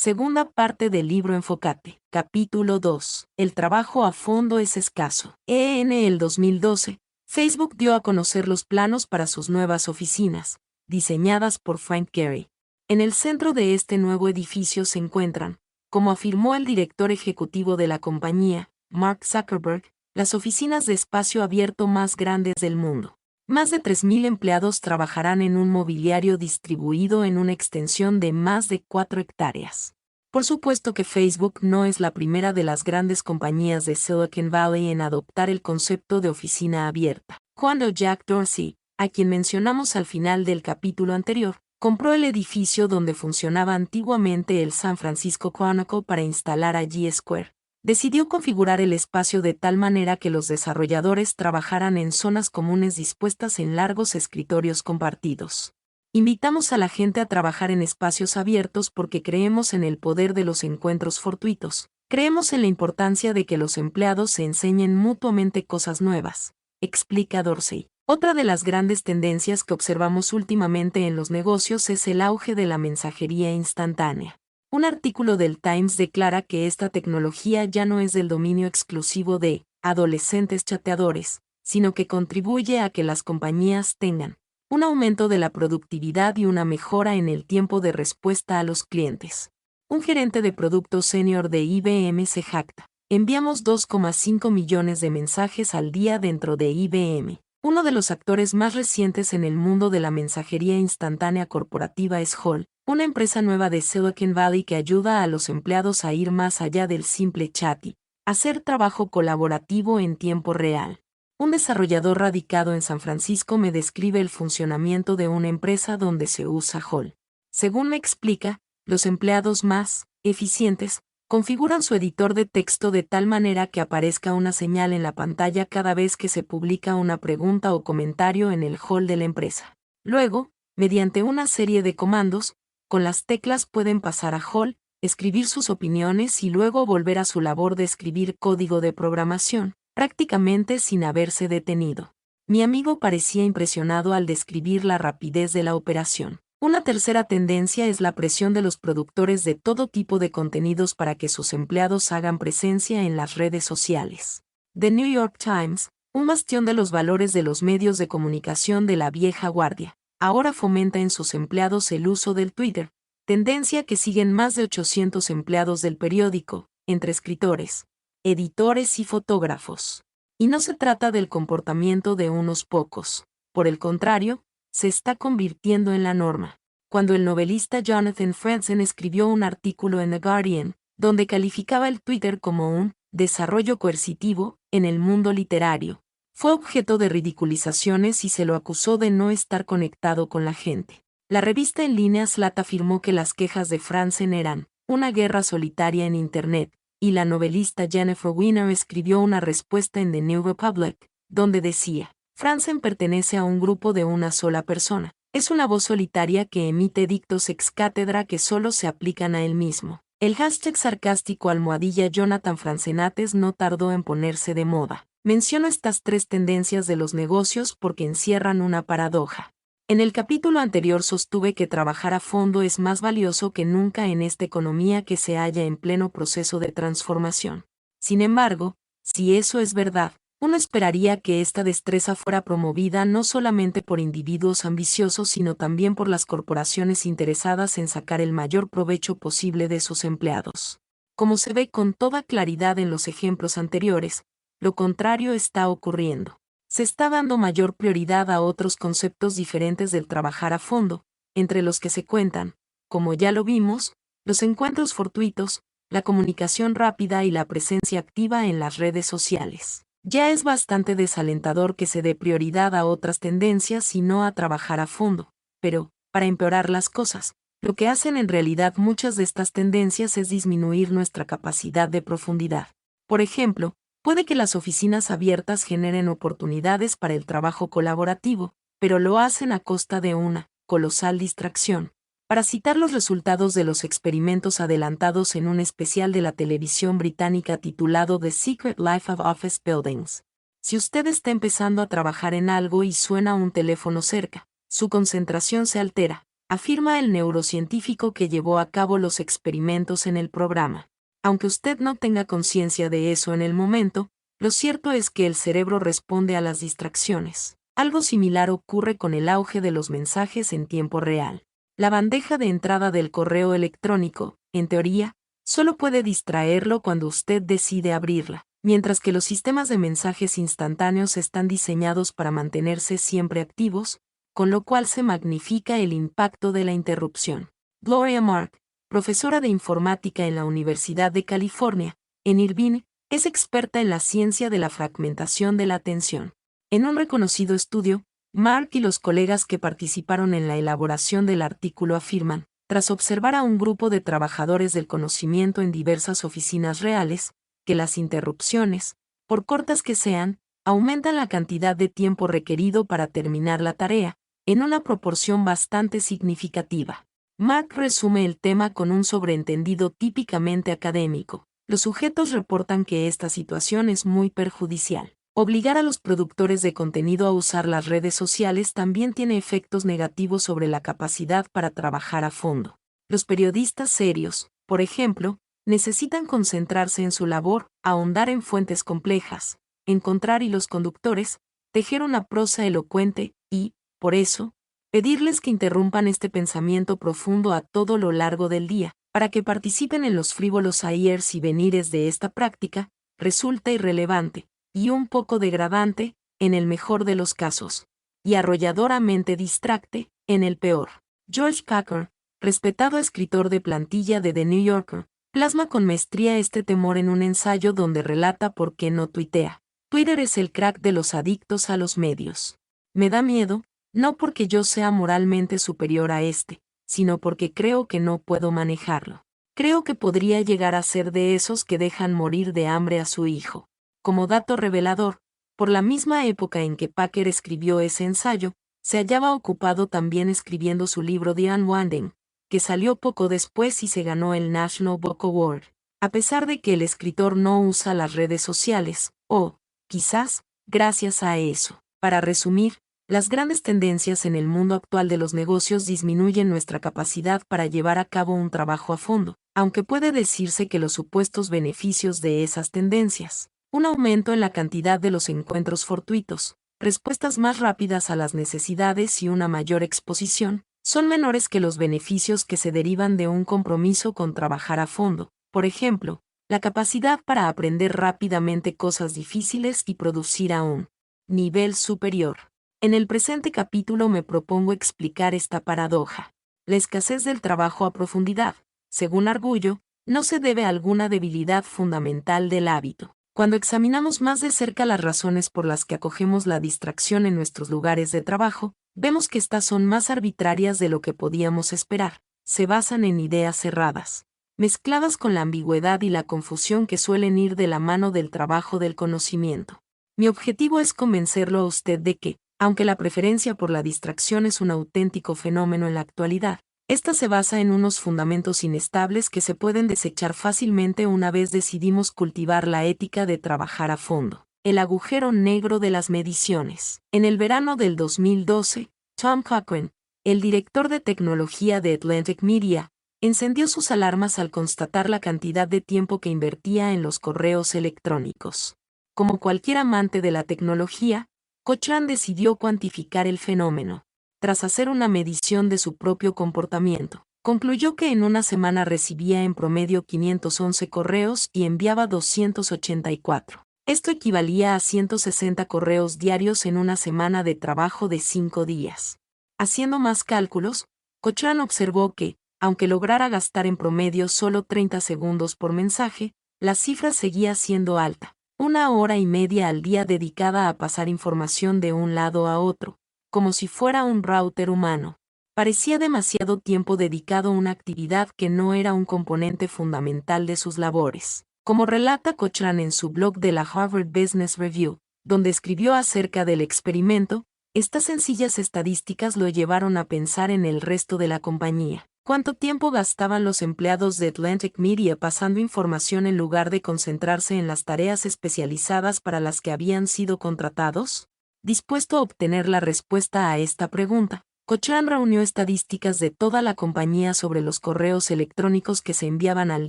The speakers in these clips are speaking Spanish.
Segunda parte del libro Enfócate. Capítulo 2. El trabajo a fondo es escaso. En el 2012, Facebook dio a conocer los planos para sus nuevas oficinas, diseñadas por Frank Gehry. En el centro de este nuevo edificio se encuentran, como afirmó el director ejecutivo de la compañía, Mark Zuckerberg, las oficinas de espacio abierto más grandes del mundo. Más de 3.000 empleados trabajarán en un mobiliario distribuido en una extensión de más de 4 hectáreas. Por supuesto que Facebook no es la primera de las grandes compañías de Silicon Valley en adoptar el concepto de oficina abierta. Cuando Jack Dorsey, a quien mencionamos al final del capítulo anterior, compró el edificio donde funcionaba antiguamente el San Francisco Chronicle para instalar allí Square, decidió configurar el espacio de tal manera que los desarrolladores trabajaran en zonas comunes dispuestas en largos escritorios compartidos. Invitamos a la gente a trabajar en espacios abiertos porque creemos en el poder de los encuentros fortuitos. Creemos en la importancia de que los empleados se enseñen mutuamente cosas nuevas, explica Dorsey. Otra de las grandes tendencias que observamos últimamente en los negocios es el auge de la mensajería instantánea. Un artículo del Times declara que esta tecnología ya no es del dominio exclusivo de adolescentes chateadores, sino que contribuye a que las compañías tengan un aumento de la productividad y una mejora en el tiempo de respuesta a los clientes. Un gerente de producto senior de IBM se jacta. Enviamos 2,5 millones de mensajes al día dentro de IBM. Uno de los actores más recientes en el mundo de la mensajería instantánea corporativa es Hall, una empresa nueva de Silicon Valley que ayuda a los empleados a ir más allá del simple chat y hacer trabajo colaborativo en tiempo real. Un desarrollador radicado en San Francisco me describe el funcionamiento de una empresa donde se usa Hall. Según me explica, los empleados más eficientes configuran su editor de texto de tal manera que aparezca una señal en la pantalla cada vez que se publica una pregunta o comentario en el hall de la empresa. Luego, mediante una serie de comandos, con las teclas pueden pasar a Hall, escribir sus opiniones y luego volver a su labor de escribir código de programación, prácticamente sin haberse detenido. Mi amigo parecía impresionado al describir la rapidez de la operación. Una tercera tendencia es la presión de los productores de todo tipo de contenidos para que sus empleados hagan presencia en las redes sociales. The New York Times, un bastión de los valores de los medios de comunicación de la vieja guardia, ahora fomenta en sus empleados el uso del Twitter, tendencia que siguen más de 800 empleados del periódico, entre escritores, editores y fotógrafos. Y no se trata del comportamiento de unos pocos. Por el contrario, se está convirtiendo en la norma. Cuando el novelista Jonathan Franzen escribió un artículo en The Guardian, donde calificaba el Twitter como un desarrollo coercitivo en el mundo literario, fue objeto de ridiculizaciones y se lo acusó de no estar conectado con la gente. La revista en línea Slat afirmó que las quejas de Franzen eran una guerra solitaria en Internet, y la novelista Jennifer Weiner escribió una respuesta en The New Republic, donde decía: Franzen pertenece a un grupo de una sola persona. Es una voz solitaria que emite dictos ex cátedra que solo se aplican a él mismo. El hashtag sarcástico _Jonathan Francenates no tardó en ponerse de moda. Menciono estas tres tendencias de los negocios porque encierran una paradoja. En el capítulo anterior sostuve que trabajar a fondo es más valioso que nunca en esta economía que se halla en pleno proceso de transformación. Sin embargo, si eso es verdad, uno esperaría que esta destreza fuera promovida no solamente por individuos ambiciosos sino también por las corporaciones interesadas en sacar el mayor provecho posible de sus empleados. Como se ve con toda claridad en los ejemplos anteriores, lo contrario está ocurriendo. Se está dando mayor prioridad a otros conceptos diferentes del trabajar a fondo, entre los que se cuentan, como ya lo vimos, los encuentros fortuitos, la comunicación rápida y la presencia activa en las redes sociales. Ya es bastante desalentador que se dé prioridad a otras tendencias y no a trabajar a fondo, pero, para empeorar las cosas, lo que hacen en realidad muchas de estas tendencias es disminuir nuestra capacidad de profundidad. Por ejemplo, puede que las oficinas abiertas generen oportunidades para el trabajo colaborativo, pero lo hacen a costa de una colosal distracción. Para citar los resultados de los experimentos adelantados en un especial de la televisión británica titulado The Secret Life of Office Buildings. Si usted está empezando a trabajar en algo y suena un teléfono cerca, su concentración se altera, afirma el neurocientífico que llevó a cabo los experimentos en el programa. Aunque usted no tenga conciencia de eso en el momento, lo cierto es que el cerebro responde a las distracciones. Algo similar ocurre con el auge de los mensajes en tiempo real. La bandeja de entrada del correo electrónico, en teoría, solo puede distraerlo cuando usted decide abrirla, mientras que los sistemas de mensajes instantáneos están diseñados para mantenerse siempre activos, con lo cual se magnifica el impacto de la interrupción. Gloria Mark, profesora de informática en la Universidad de California, en Irvine, es experta en la ciencia de la fragmentación de la atención. En un reconocido estudio, Mark y los colegas que participaron en la elaboración del artículo afirman, tras observar a un grupo de trabajadores del conocimiento en diversas oficinas reales, que las interrupciones, por cortas que sean, aumentan la cantidad de tiempo requerido para terminar la tarea, en una proporción bastante significativa. Mark resume el tema con un sobreentendido típicamente académico. Los sujetos reportan que esta situación es muy perjudicial. Obligar a los productores de contenido a usar las redes sociales también tiene efectos negativos sobre la capacidad para trabajar a fondo. Los periodistas serios, por ejemplo, necesitan concentrarse en su labor, ahondar en fuentes complejas, encontrar hilos conductores, tejer una prosa elocuente y, por eso, pedirles que interrumpan este pensamiento profundo a todo lo largo del día, para que participen en los frívolos aires y venires de esta práctica, resulta irrelevante, y un poco degradante, en el mejor de los casos, y arrolladoramente distracte, en el peor. George Packer, respetado escritor de plantilla de The New Yorker, plasma con maestría este temor en un ensayo donde relata por qué no tuitea. Twitter es el crack de los adictos a los medios. Me da miedo, no porque yo sea moralmente superior a este, sino porque creo que no puedo manejarlo. Creo que podría llegar a ser de esos que dejan morir de hambre a su hijo. Como dato revelador, por la misma época en que Packer escribió ese ensayo, se hallaba ocupado también escribiendo su libro The Unwinding, que salió poco después y se ganó el National Book Award. A pesar de que el escritor no usa las redes sociales, o, quizás, gracias a eso. Para resumir, las grandes tendencias en el mundo actual de los negocios disminuyen nuestra capacidad para llevar a cabo un trabajo a fondo, aunque puede decirse que los supuestos beneficios de esas tendencias, un aumento en la cantidad de los encuentros fortuitos, respuestas más rápidas a las necesidades y una mayor exposición, son menores que los beneficios que se derivan de un compromiso con trabajar a fondo, por ejemplo, la capacidad para aprender rápidamente cosas difíciles y producir a un nivel superior. En el presente capítulo me propongo explicar esta paradoja. La escasez del trabajo a profundidad, según Argullo, no se debe a alguna debilidad fundamental del hábito. Cuando examinamos más de cerca las razones por las que acogemos la distracción en nuestros lugares de trabajo, vemos que estas son más arbitrarias de lo que podíamos esperar. Se basan en ideas cerradas, mezcladas con la ambigüedad y la confusión que suelen ir de la mano del trabajo del conocimiento. Mi objetivo es convencerlo a usted de que, aunque la preferencia por la distracción es un auténtico fenómeno en la actualidad, esta se basa en unos fundamentos inestables que se pueden desechar fácilmente una vez decidimos cultivar la ética de trabajar a fondo. El agujero negro de las mediciones. En el verano del 2012, Tom Cochrane, el director de tecnología de Atlantic Media, encendió sus alarmas al constatar la cantidad de tiempo que invertía en los correos electrónicos. Como cualquier amante de la tecnología, Cochrane decidió cuantificar el fenómeno. Tras hacer una medición de su propio comportamiento, concluyó que en una semana recibía en promedio 511 correos y enviaba 284. Esto equivalía a 160 correos diarios en una semana de trabajo de 5 días. Haciendo más cálculos, Cochrane observó que, aunque lograra gastar en promedio solo 30 segundos por mensaje, la cifra seguía siendo alta. 1 hora y media al día dedicada a pasar información de un lado a otro, como si fuera un router humano. Parecía demasiado tiempo dedicado a una actividad que no era un componente fundamental de sus labores. Como relata Cochrane en su blog de la Harvard Business Review, donde escribió acerca del experimento, estas sencillas estadísticas lo llevaron a pensar en el resto de la compañía. ¿Cuánto tiempo gastaban los empleados de Atlantic Media pasando información en lugar de concentrarse en las tareas especializadas para las que habían sido contratados? Dispuesto a obtener la respuesta a esta pregunta, Cochrane reunió estadísticas de toda la compañía sobre los correos electrónicos que se enviaban al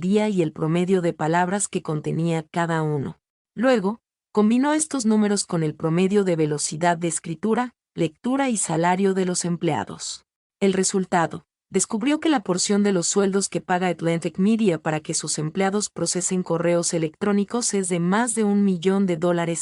día y el promedio de palabras que contenía cada uno. Luego, combinó estos números con el promedio de velocidad de escritura, lectura y salario de los empleados. El resultado: descubrió que la porción de los sueldos que paga Atlantic Media para que sus empleados procesen correos electrónicos es de más de $1 millón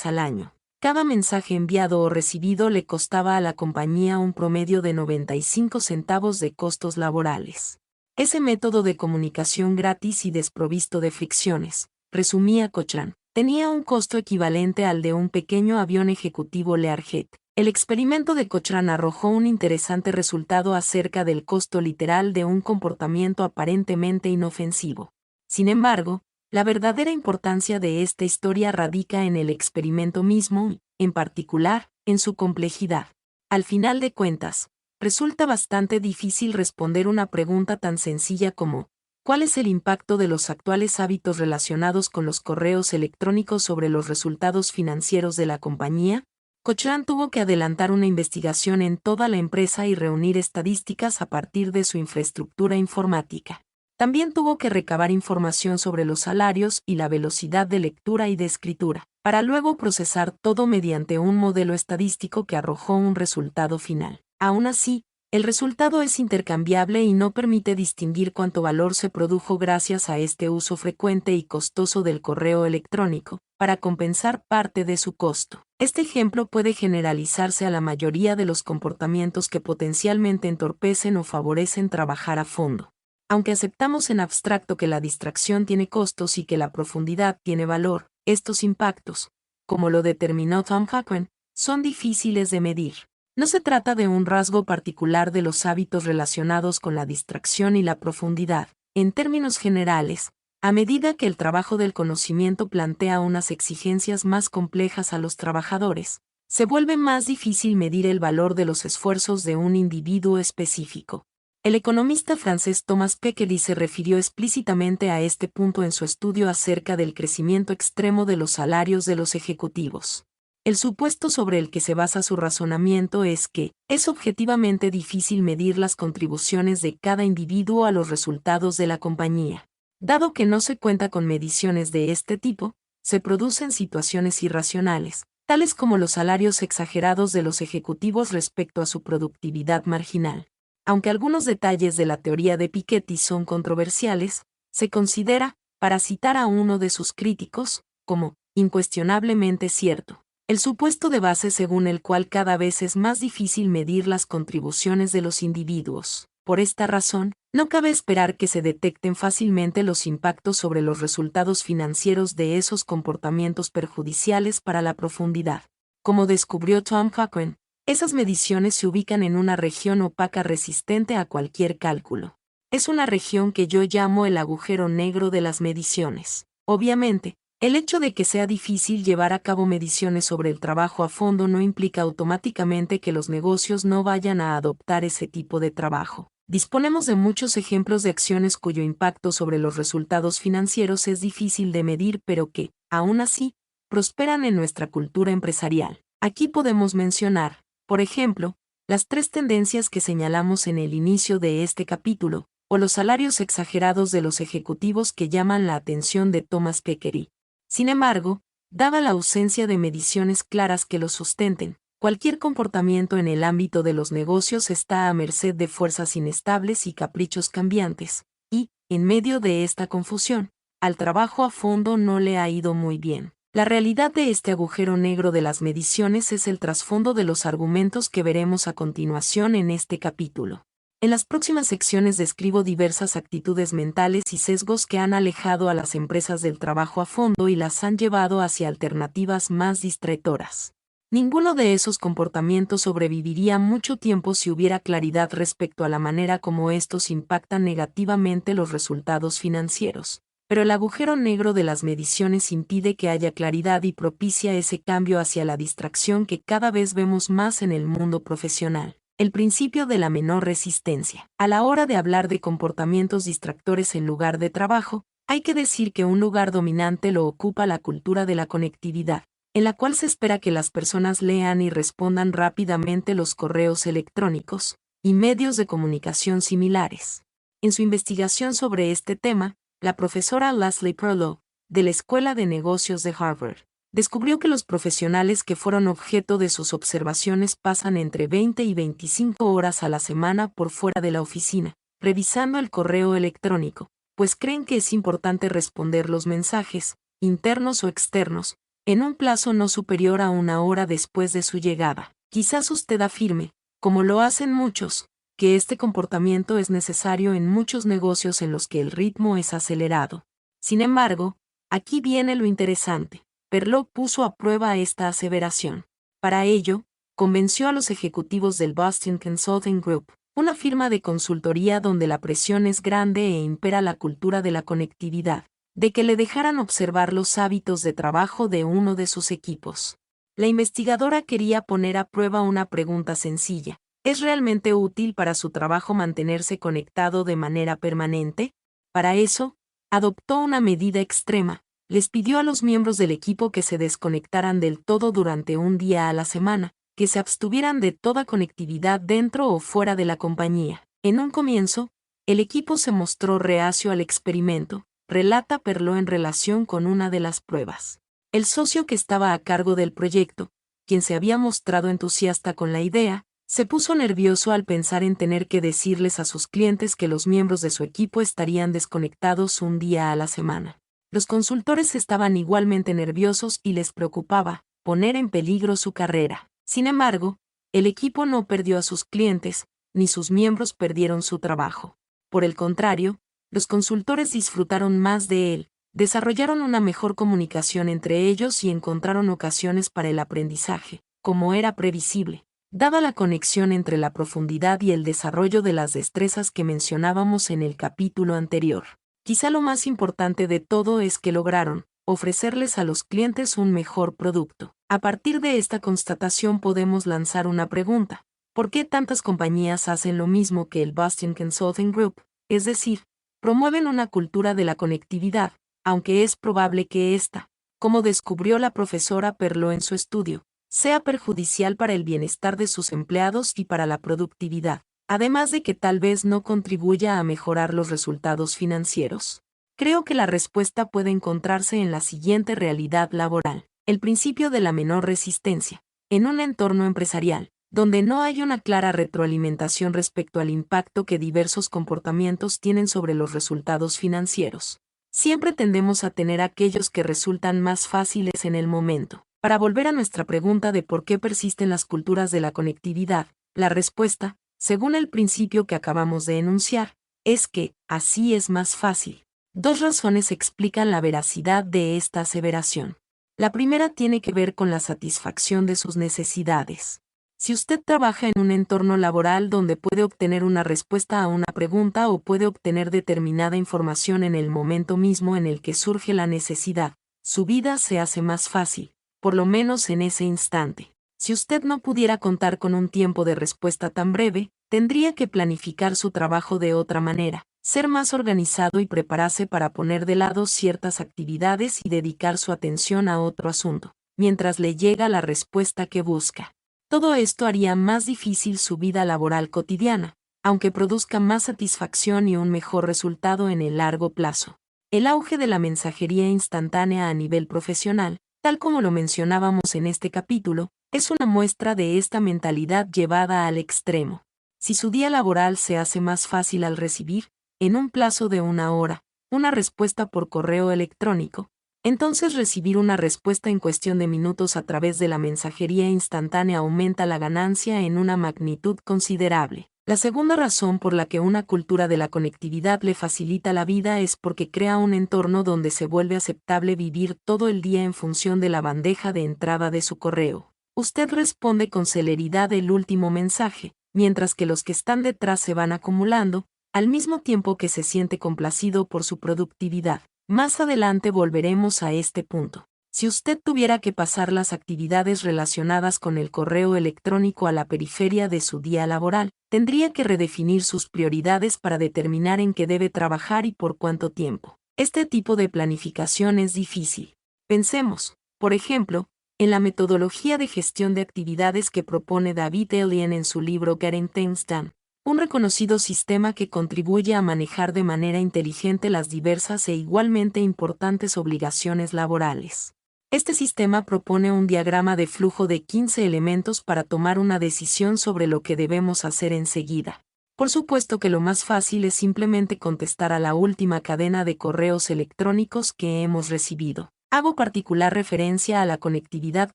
al año. Cada mensaje enviado o recibido le costaba a la compañía un promedio de 95 centavos de costos laborales. Ese método de comunicación gratis y desprovisto de fricciones, resumía Cochrane, tenía un costo equivalente al de un pequeño avión ejecutivo Learjet. El experimento de Cochrane arrojó un interesante resultado acerca del costo literal de un comportamiento aparentemente inofensivo. Sin embargo, la verdadera importancia de esta historia radica en el experimento mismo y, en particular, en su complejidad. Al final de cuentas, resulta bastante difícil responder una pregunta tan sencilla como ¿cuál es el impacto de los actuales hábitos relacionados con los correos electrónicos sobre los resultados financieros de la compañía? Cochrane tuvo que adelantar una investigación en toda la empresa y reunir estadísticas a partir de su infraestructura informática. También tuvo que recabar información sobre los salarios y la velocidad de lectura y de escritura, para luego procesar todo mediante un modelo estadístico que arrojó un resultado final. Aún así, el resultado es intercambiable y no permite distinguir cuánto valor se produjo gracias a este uso frecuente y costoso del correo electrónico, para compensar parte de su costo. Este ejemplo puede generalizarse a la mayoría de los comportamientos que potencialmente entorpecen o favorecen trabajar a fondo. Aunque aceptamos en abstracto que la distracción tiene costos y que la profundidad tiene valor, estos impactos, como lo determinó Tom Cochrane, son difíciles de medir. No se trata de un rasgo particular de los hábitos relacionados con la distracción y la profundidad. En términos generales, a medida que el trabajo del conocimiento plantea unas exigencias más complejas a los trabajadores, se vuelve más difícil medir el valor de los esfuerzos de un individuo específico. El economista francés Thomas Piketty se refirió explícitamente a este punto en su estudio acerca del crecimiento extremo de los salarios de los ejecutivos. El supuesto sobre el que se basa su razonamiento es que es objetivamente difícil medir las contribuciones de cada individuo a los resultados de la compañía. Dado que no se cuenta con mediciones de este tipo, se producen situaciones irracionales, tales como los salarios exagerados de los ejecutivos respecto a su productividad marginal. Aunque algunos detalles de la teoría de Piketty son controversiales, se considera, para citar a uno de sus críticos, como incuestionablemente cierto. El supuesto de base según el cual cada vez es más difícil medir las contribuciones de los individuos. Por esta razón, no cabe esperar que se detecten fácilmente los impactos sobre los resultados financieros de esos comportamientos perjudiciales para la profundidad. Como descubrió Tom Cochrane, esas mediciones se ubican en una región opaca resistente a cualquier cálculo. Es una región que yo llamo el agujero negro de las mediciones. Obviamente, el hecho de que sea difícil llevar a cabo mediciones sobre el trabajo a fondo no implica automáticamente que los negocios no vayan a adoptar ese tipo de trabajo. Disponemos de muchos ejemplos de acciones cuyo impacto sobre los resultados financieros es difícil de medir pero que, aún así, prosperan en nuestra cultura empresarial. Aquí podemos mencionar, por ejemplo, las 3 tendencias que señalamos en el inicio de este capítulo, o los salarios exagerados de los ejecutivos que llaman la atención de Thomas Piketty. Sin embargo, dada la ausencia de mediciones claras que los sustenten, cualquier comportamiento en el ámbito de los negocios está a merced de fuerzas inestables y caprichos cambiantes, y, en medio de esta confusión, al trabajo a fondo no le ha ido muy bien. La realidad de este agujero negro de las mediciones es el trasfondo de los argumentos que veremos a continuación en este capítulo. En las próximas secciones describo diversas actitudes mentales y sesgos que han alejado a las empresas del trabajo a fondo y las han llevado hacia alternativas más distractoras. Ninguno de esos comportamientos sobreviviría mucho tiempo si hubiera claridad respecto a la manera como estos impactan negativamente los resultados financieros. Pero el agujero negro de las mediciones impide que haya claridad y propicia ese cambio hacia la distracción que cada vez vemos más en el mundo profesional. El principio de la menor resistencia. A la hora de hablar de comportamientos distractores en lugar de trabajo, hay que decir que un lugar dominante lo ocupa la cultura de la conectividad, en la cual se espera que las personas lean y respondan rápidamente los correos electrónicos, y medios de comunicación similares. En su investigación sobre este tema, la profesora Leslie Perlow, de la Escuela de Negocios de Harvard, descubrió que los profesionales que fueron objeto de sus observaciones pasan entre 20 y 25 horas a la semana por fuera de la oficina, revisando el correo electrónico, pues creen que es importante responder los mensajes, internos o externos, en un plazo no superior a una hora después de su llegada. Quizás usted afirme, como lo hacen muchos, que este comportamiento es necesario en muchos negocios en los que el ritmo es acelerado. Sin embargo, aquí viene lo interesante. Perlow puso a prueba esta aseveración. Para ello, convenció a los ejecutivos del Boston Consulting Group, una firma de consultoría donde la presión es grande e impera la cultura de la conectividad, de que le dejaran observar los hábitos de trabajo de uno de sus equipos. La investigadora quería poner a prueba una pregunta sencilla. ¿Es realmente útil para su trabajo mantenerse conectado de manera permanente? Para eso, adoptó una medida extrema. Les pidió a los miembros del equipo que se desconectaran del todo durante un día a la semana, que se abstuvieran de toda conectividad dentro o fuera de la compañía. En un comienzo, el equipo se mostró reacio al experimento, relata Perlow en relación con una de las pruebas. El socio que estaba a cargo del proyecto, quien se había mostrado entusiasta con la idea, se puso nervioso al pensar en tener que decirles a sus clientes que los miembros de su equipo estarían desconectados un día a la semana. Los consultores estaban igualmente nerviosos y les preocupaba poner en peligro su carrera. Sin embargo, el equipo no perdió a sus clientes, ni sus miembros perdieron su trabajo. Por el contrario, los consultores disfrutaron más de él, desarrollaron una mejor comunicación entre ellos y encontraron ocasiones para el aprendizaje, como era previsible, dada la conexión entre la profundidad y el desarrollo de las destrezas que mencionábamos en el capítulo anterior. Quizá lo más importante de todo es que lograron ofrecerles a los clientes un mejor producto. A partir de esta constatación podemos lanzar una pregunta. ¿Por qué tantas compañías hacen lo mismo que el Boston Consulting Group? Es decir, promueven una cultura de la conectividad, aunque es probable que esta, como descubrió la profesora Perlow en su estudio, sea perjudicial para el bienestar de sus empleados y para la productividad, además de que tal vez no contribuya a mejorar los resultados financieros. Creo que la respuesta puede encontrarse en la siguiente realidad laboral: el principio de la menor resistencia. En un entorno empresarial, donde no hay una clara retroalimentación respecto al impacto que diversos comportamientos tienen sobre los resultados financieros, siempre tendemos a tener aquellos que resultan más fáciles en el momento. Para volver a nuestra pregunta de por qué persisten las culturas de la conectividad, la respuesta, según el principio que acabamos de enunciar, es que así es más fácil. Dos razones explican la veracidad de esta aseveración. La primera tiene que ver con la satisfacción de sus necesidades. Si usted trabaja en un entorno laboral donde puede obtener una respuesta a una pregunta o puede obtener determinada información en el momento mismo en el que surge la necesidad, su vida se hace más fácil, por lo menos en ese instante. Si usted no pudiera contar con un tiempo de respuesta tan breve, tendría que planificar su trabajo de otra manera, ser más organizado y prepararse para poner de lado ciertas actividades y dedicar su atención a otro asunto, mientras le llega la respuesta que busca. Todo esto haría más difícil su vida laboral cotidiana, aunque produzca más satisfacción y un mejor resultado en el largo plazo. El auge de la mensajería instantánea a nivel profesional, tal como lo mencionábamos en este capítulo, es una muestra de esta mentalidad llevada al extremo. Si su día laboral se hace más fácil al recibir, en un plazo de una hora, una respuesta por correo electrónico, entonces recibir una respuesta en cuestión de minutos a través de la mensajería instantánea aumenta la ganancia en una magnitud considerable. La segunda razón por la que una cultura de la conectividad le facilita la vida es porque crea un entorno donde se vuelve aceptable vivir todo el día en función de la bandeja de entrada de su correo. Usted responde con celeridad el último mensaje, mientras que los que están detrás se van acumulando, al mismo tiempo que se siente complacido por su productividad. Más adelante volveremos a este punto. Si usted tuviera que pasar las actividades relacionadas con el correo electrónico a la periferia de su día laboral, tendría que redefinir sus prioridades para determinar en qué debe trabajar y por cuánto tiempo. Este tipo de planificación es difícil. Pensemos, por ejemplo, en la metodología de gestión de actividades que propone David Elian en su libro Getting Things Done. un reconocido sistema que contribuye a manejar de manera inteligente las diversas e igualmente importantes obligaciones laborales. Este sistema propone un diagrama de flujo de 15 elementos para tomar una decisión sobre lo que debemos hacer enseguida. Por supuesto que lo más fácil es simplemente contestar a la última cadena de correos electrónicos que hemos recibido. Hago particular referencia a la conectividad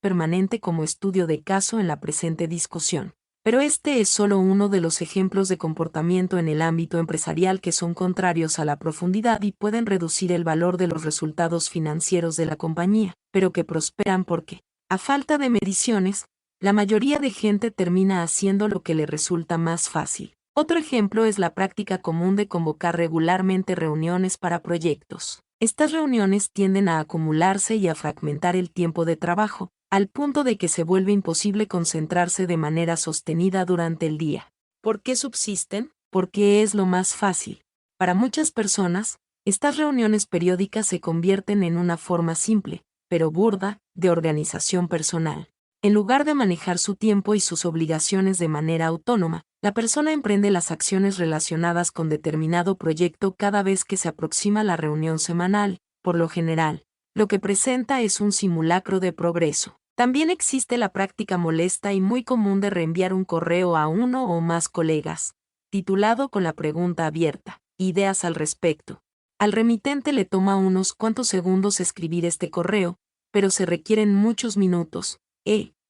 permanente como estudio de caso en la presente discusión. Pero este es solo uno de los ejemplos de comportamiento en el ámbito empresarial que son contrarios a la profundidad y pueden reducir el valor de los resultados financieros de la compañía, pero que prosperan porque, a falta de mediciones, la mayoría de gente termina haciendo lo que le resulta más fácil. Otro ejemplo es la práctica común de convocar regularmente reuniones para proyectos. Estas reuniones tienden a acumularse y a fragmentar el tiempo de trabajo, al punto de que se vuelve imposible concentrarse de manera sostenida durante el día. ¿Por qué subsisten? Porque es lo más fácil. Para muchas personas, estas reuniones periódicas se convierten en una forma simple, pero burda, de organización personal. En lugar de manejar su tiempo y sus obligaciones de manera autónoma, la persona emprende las acciones relacionadas con determinado proyecto cada vez que se aproxima la reunión semanal. Por lo general, lo que presenta es un simulacro de progreso. También existe la práctica molesta y muy común de reenviar un correo a uno o más colegas, titulado con la pregunta abierta, ideas al respecto. Al remitente le toma unos cuantos segundos escribir este correo, pero se requieren muchos minutos,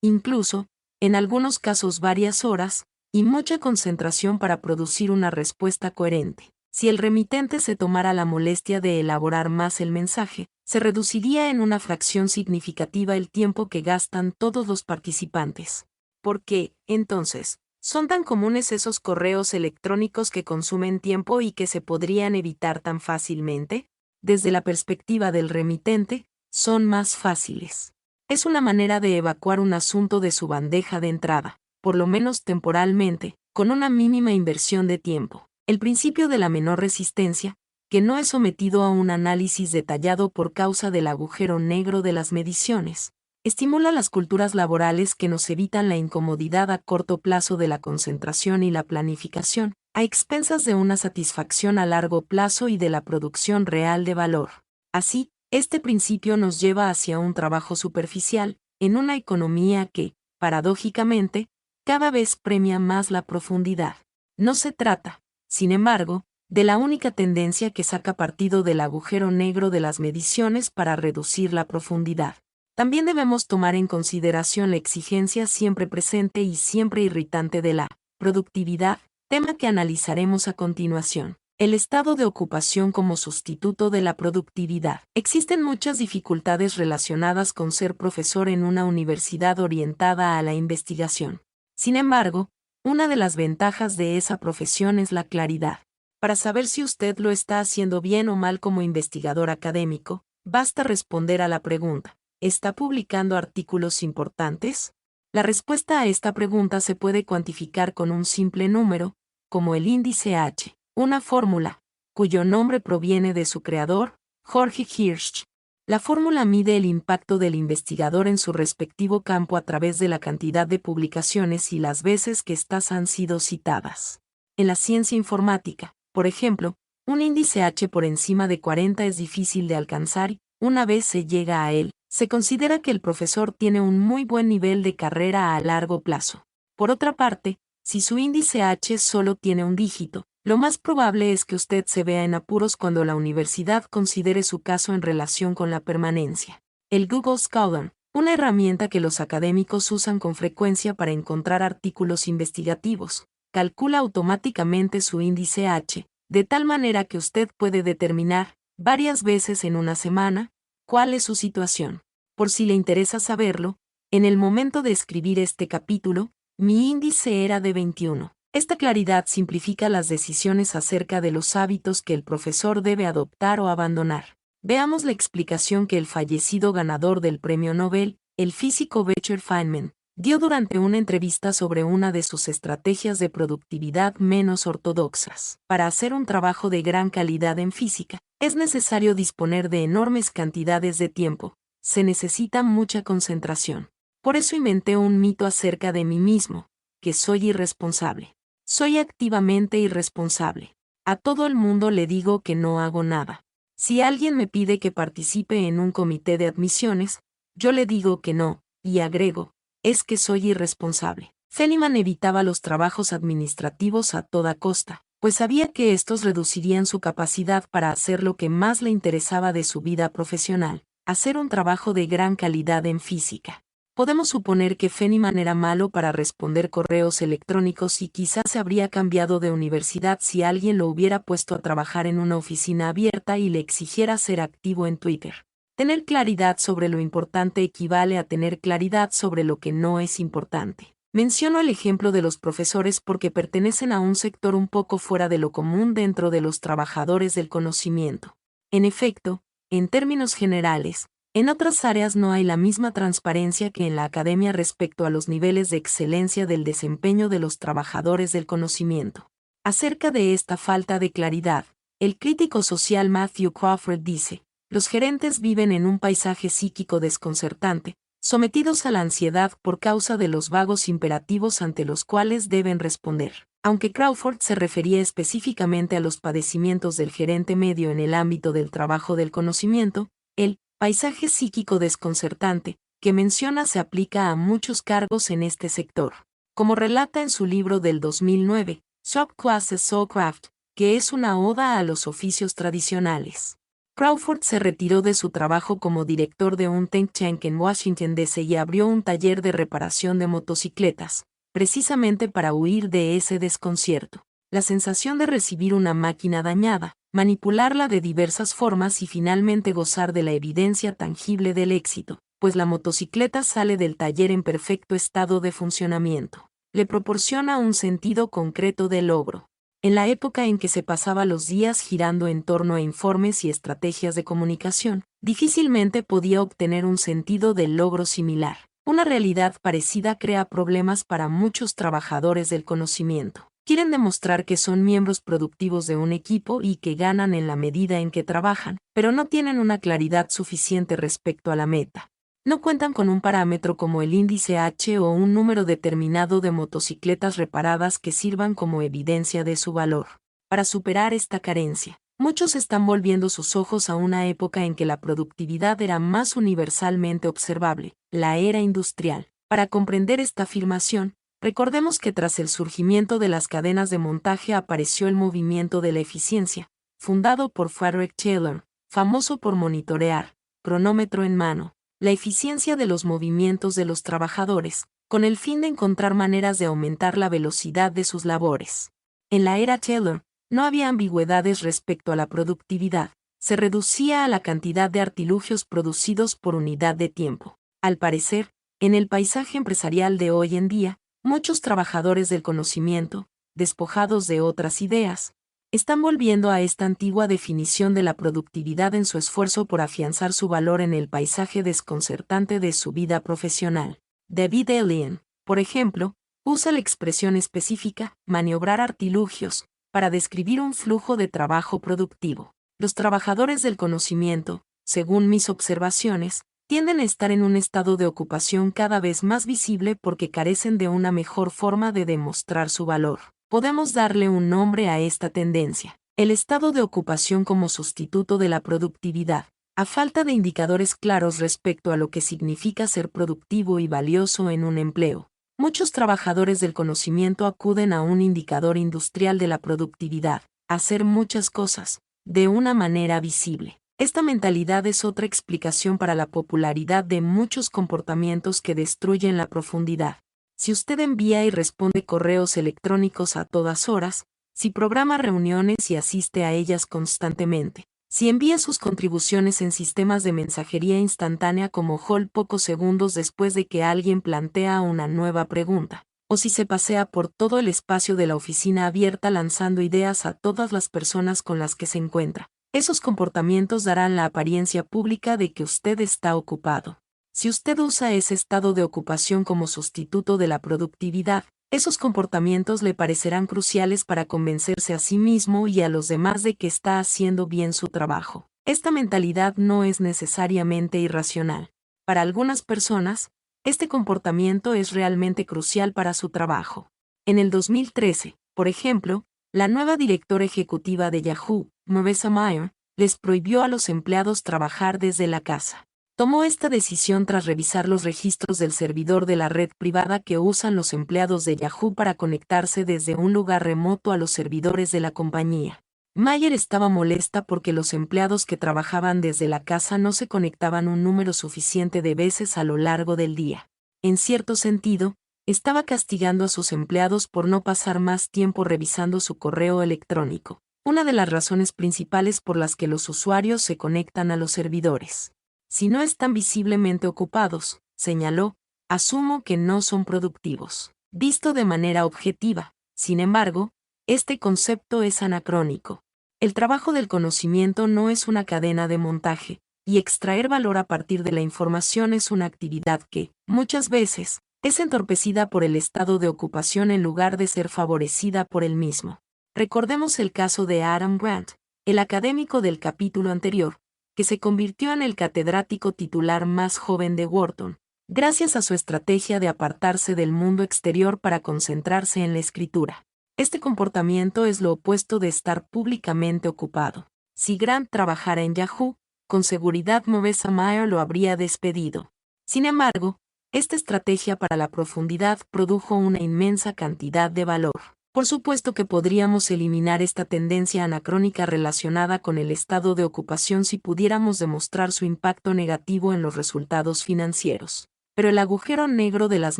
incluso, en algunos casos varias horas, y mucha concentración para producir una respuesta coherente. Si el remitente se tomara la molestia de elaborar más el mensaje, se reduciría en una fracción significativa el tiempo que gastan todos los participantes. ¿Por qué, entonces, son tan comunes esos correos electrónicos que consumen tiempo y que se podrían evitar tan fácilmente? Desde la perspectiva del remitente, son más fáciles. Es una manera de evacuar un asunto de su bandeja de entrada, por lo menos temporalmente, con una mínima inversión de tiempo. El principio de la menor resistencia, que no es sometido a un análisis detallado por causa del agujero negro de las mediciones, estimula las culturas laborales que nos evitan la incomodidad a corto plazo de la concentración y la planificación, a expensas de una satisfacción a largo plazo y de la producción real de valor. Así, este principio nos lleva hacia un trabajo superficial, en una economía que, paradójicamente, cada vez premia más la profundidad. No se trata, sin embargo, de la única tendencia que saca partido del agujero negro de las mediciones para reducir la profundidad. También debemos tomar en consideración la exigencia siempre presente y siempre irritante de la productividad, tema que analizaremos a continuación. El estado de ocupación como sustituto de la productividad. Existen muchas dificultades relacionadas con ser profesor en una universidad orientada a la investigación. Sin embargo, una de las ventajas de esa profesión es la claridad. Para saber si usted lo está haciendo bien o mal como investigador académico, basta responder a la pregunta: ¿está publicando artículos importantes? La respuesta a esta pregunta se puede cuantificar con un simple número, como el índice H. Una fórmula, cuyo nombre proviene de su creador, Jorge Hirsch. La fórmula mide el impacto del investigador en su respectivo campo a través de la cantidad de publicaciones y las veces que éstas han sido citadas. En la ciencia informática, por ejemplo, un índice H por encima de 40 es difícil de alcanzar y, una vez se llega a él, se considera que el profesor tiene un muy buen nivel de carrera a largo plazo. Por otra parte, si su índice H solo tiene un dígito, lo más probable es que usted se vea en apuros cuando la universidad considere su caso en relación con la permanencia. El Google Scholar, una herramienta que los académicos usan con frecuencia para encontrar artículos investigativos, calcula automáticamente su índice H, de tal manera que usted puede determinar, varias veces en una semana, cuál es su situación. Por si le interesa saberlo, en el momento de escribir este capítulo, mi índice era de 21. Esta claridad simplifica las decisiones acerca de los hábitos que el profesor debe adoptar o abandonar. Veamos la explicación que el fallecido ganador del premio Nobel, el físico Beecher Feynman, dio durante una entrevista sobre una de sus estrategias de productividad menos ortodoxas. Para hacer un trabajo de gran calidad en física, es necesario disponer de enormes cantidades de tiempo. Se necesita mucha concentración. Por eso inventé un mito acerca de mí mismo, que soy irresponsable. Soy activamente irresponsable. A todo el mundo le digo que no hago nada. Si alguien me pide que participe en un comité de admisiones, yo le digo que no, y agrego, es que soy irresponsable. Feliman evitaba los trabajos administrativos a toda costa, pues sabía que estos reducirían su capacidad para hacer lo que más le interesaba de su vida profesional, hacer un trabajo de gran calidad en física. Podemos suponer que Feliman era malo para responder correos electrónicos y quizás se habría cambiado de universidad si alguien lo hubiera puesto a trabajar en una oficina abierta y le exigiera ser activo en Twitter. Tener claridad sobre lo importante equivale a tener claridad sobre lo que no es importante. Menciono el ejemplo de los profesores porque pertenecen a un sector un poco fuera de lo común dentro de los trabajadores del conocimiento. En efecto, en términos generales, en otras áreas no hay la misma transparencia que en la academia respecto a los niveles de excelencia del desempeño de los trabajadores del conocimiento. Acerca de esta falta de claridad, el crítico social Matthew Crawford dice, los gerentes viven en un paisaje psíquico desconcertante, sometidos a la ansiedad por causa de los vagos imperativos ante los cuales deben responder. Aunque Crawford se refería específicamente a los padecimientos del gerente medio en el ámbito del trabajo del conocimiento, el paisaje psíquico desconcertante que menciona se aplica a muchos cargos en este sector. Como relata en su libro del 2009, Subclasses Soulcraft, que es una oda a los oficios tradicionales. Crawford se retiró de su trabajo como director de un think tank en Washington, D.C. y abrió un taller de reparación de motocicletas, precisamente para huir de ese desconcierto. La sensación de recibir una máquina dañada, manipularla de diversas formas y finalmente gozar de la evidencia tangible del éxito, pues la motocicleta sale del taller en perfecto estado de funcionamiento. Le proporciona un sentido concreto del logro. En la época en que se pasaba los días girando en torno a informes y estrategias de comunicación, difícilmente podía obtener un sentido del logro similar. Una realidad parecida crea problemas para muchos trabajadores del conocimiento. Quieren demostrar que son miembros productivos de un equipo y que ganan en la medida en que trabajan, pero no tienen una claridad suficiente respecto a la meta. No cuentan con un parámetro como el índice H o un número determinado de motocicletas reparadas que sirvan como evidencia de su valor. Para superar esta carencia, muchos están volviendo sus ojos a una época en que la productividad era más universalmente observable, la era industrial. Para comprender esta afirmación, recordemos que tras el surgimiento de las cadenas de montaje apareció el movimiento de la eficiencia, fundado por Frederick Taylor, famoso por monitorear, cronómetro en mano, la eficiencia de los movimientos de los trabajadores, con el fin de encontrar maneras de aumentar la velocidad de sus labores. En la era Taylor, no había ambigüedades respecto a la productividad, se reducía a la cantidad de artilugios producidos por unidad de tiempo. Al parecer, en el paisaje empresarial de hoy en día, muchos trabajadores del conocimiento, despojados de otras ideas, están volviendo a esta antigua definición de la productividad en su esfuerzo por afianzar su valor en el paisaje desconcertante de su vida profesional. David Allen, por ejemplo, usa la expresión específica, maniobrar artilugios, para describir un flujo de trabajo productivo. Los trabajadores del conocimiento, según mis observaciones, tienden a estar en un estado de ocupación cada vez más visible porque carecen de una mejor forma de demostrar su valor. Podemos darle un nombre a esta tendencia: el estado de ocupación como sustituto de la productividad. A falta de indicadores claros respecto a lo que significa ser productivo y valioso en un empleo, muchos trabajadores del conocimiento acuden a un indicador industrial de la productividad: hacer muchas cosas, de una manera visible. Esta mentalidad es otra explicación para la popularidad de muchos comportamientos que destruyen la profundidad. Si usted envía y responde correos electrónicos a todas horas, si programa reuniones y asiste a ellas constantemente, si envía sus contribuciones en sistemas de mensajería instantánea como Hall pocos segundos después de que alguien plantea una nueva pregunta, o si se pasea por todo el espacio de la oficina abierta lanzando ideas a todas las personas con las que se encuentra, esos comportamientos darán la apariencia pública de que usted está ocupado. Si usted usa ese estado de ocupación como sustituto de la productividad, esos comportamientos le parecerán cruciales para convencerse a sí mismo y a los demás de que está haciendo bien su trabajo. Esta mentalidad no es necesariamente irracional. Para algunas personas, este comportamiento es realmente crucial para su trabajo. En el 2013, Por ejemplo, la nueva directora ejecutiva de Yahoo, Marissa Mayer, les prohibió a los empleados trabajar desde la casa. Tomó esta decisión tras revisar los registros del servidor de la red privada que usan los empleados de Yahoo para conectarse desde un lugar remoto a los servidores de la compañía. Mayer estaba molesta porque los empleados que trabajaban desde la casa no se conectaban un número suficiente de veces a lo largo del día. En cierto sentido, estaba castigando a sus empleados por no pasar más tiempo revisando su correo electrónico, una de las razones principales por las que los usuarios se conectan a los servidores. Si no están visiblemente ocupados, señaló, asumo que no son productivos. Visto de manera objetiva, sin embargo, este concepto es anacrónico. El trabajo del conocimiento no es una cadena de montaje, y extraer valor a partir de la información es una actividad que, muchas veces, es entorpecida por el estado de ocupación en lugar de ser favorecida por el mismo. Recordemos el caso de Adam Grant, el académico del capítulo anterior, que se convirtió en el catedrático titular más joven de Wharton, gracias a su estrategia de apartarse del mundo exterior para concentrarse en la escritura. Este comportamiento es lo opuesto de estar públicamente ocupado. Si Grant trabajara en Yahoo, con seguridad Marissa Mayer lo habría despedido. Sin embargo, esta estrategia para la profundidad produjo una inmensa cantidad de valor. Por supuesto que podríamos eliminar esta tendencia anacrónica relacionada con el estado de ocupación si pudiéramos demostrar su impacto negativo en los resultados financieros. Pero el agujero negro de las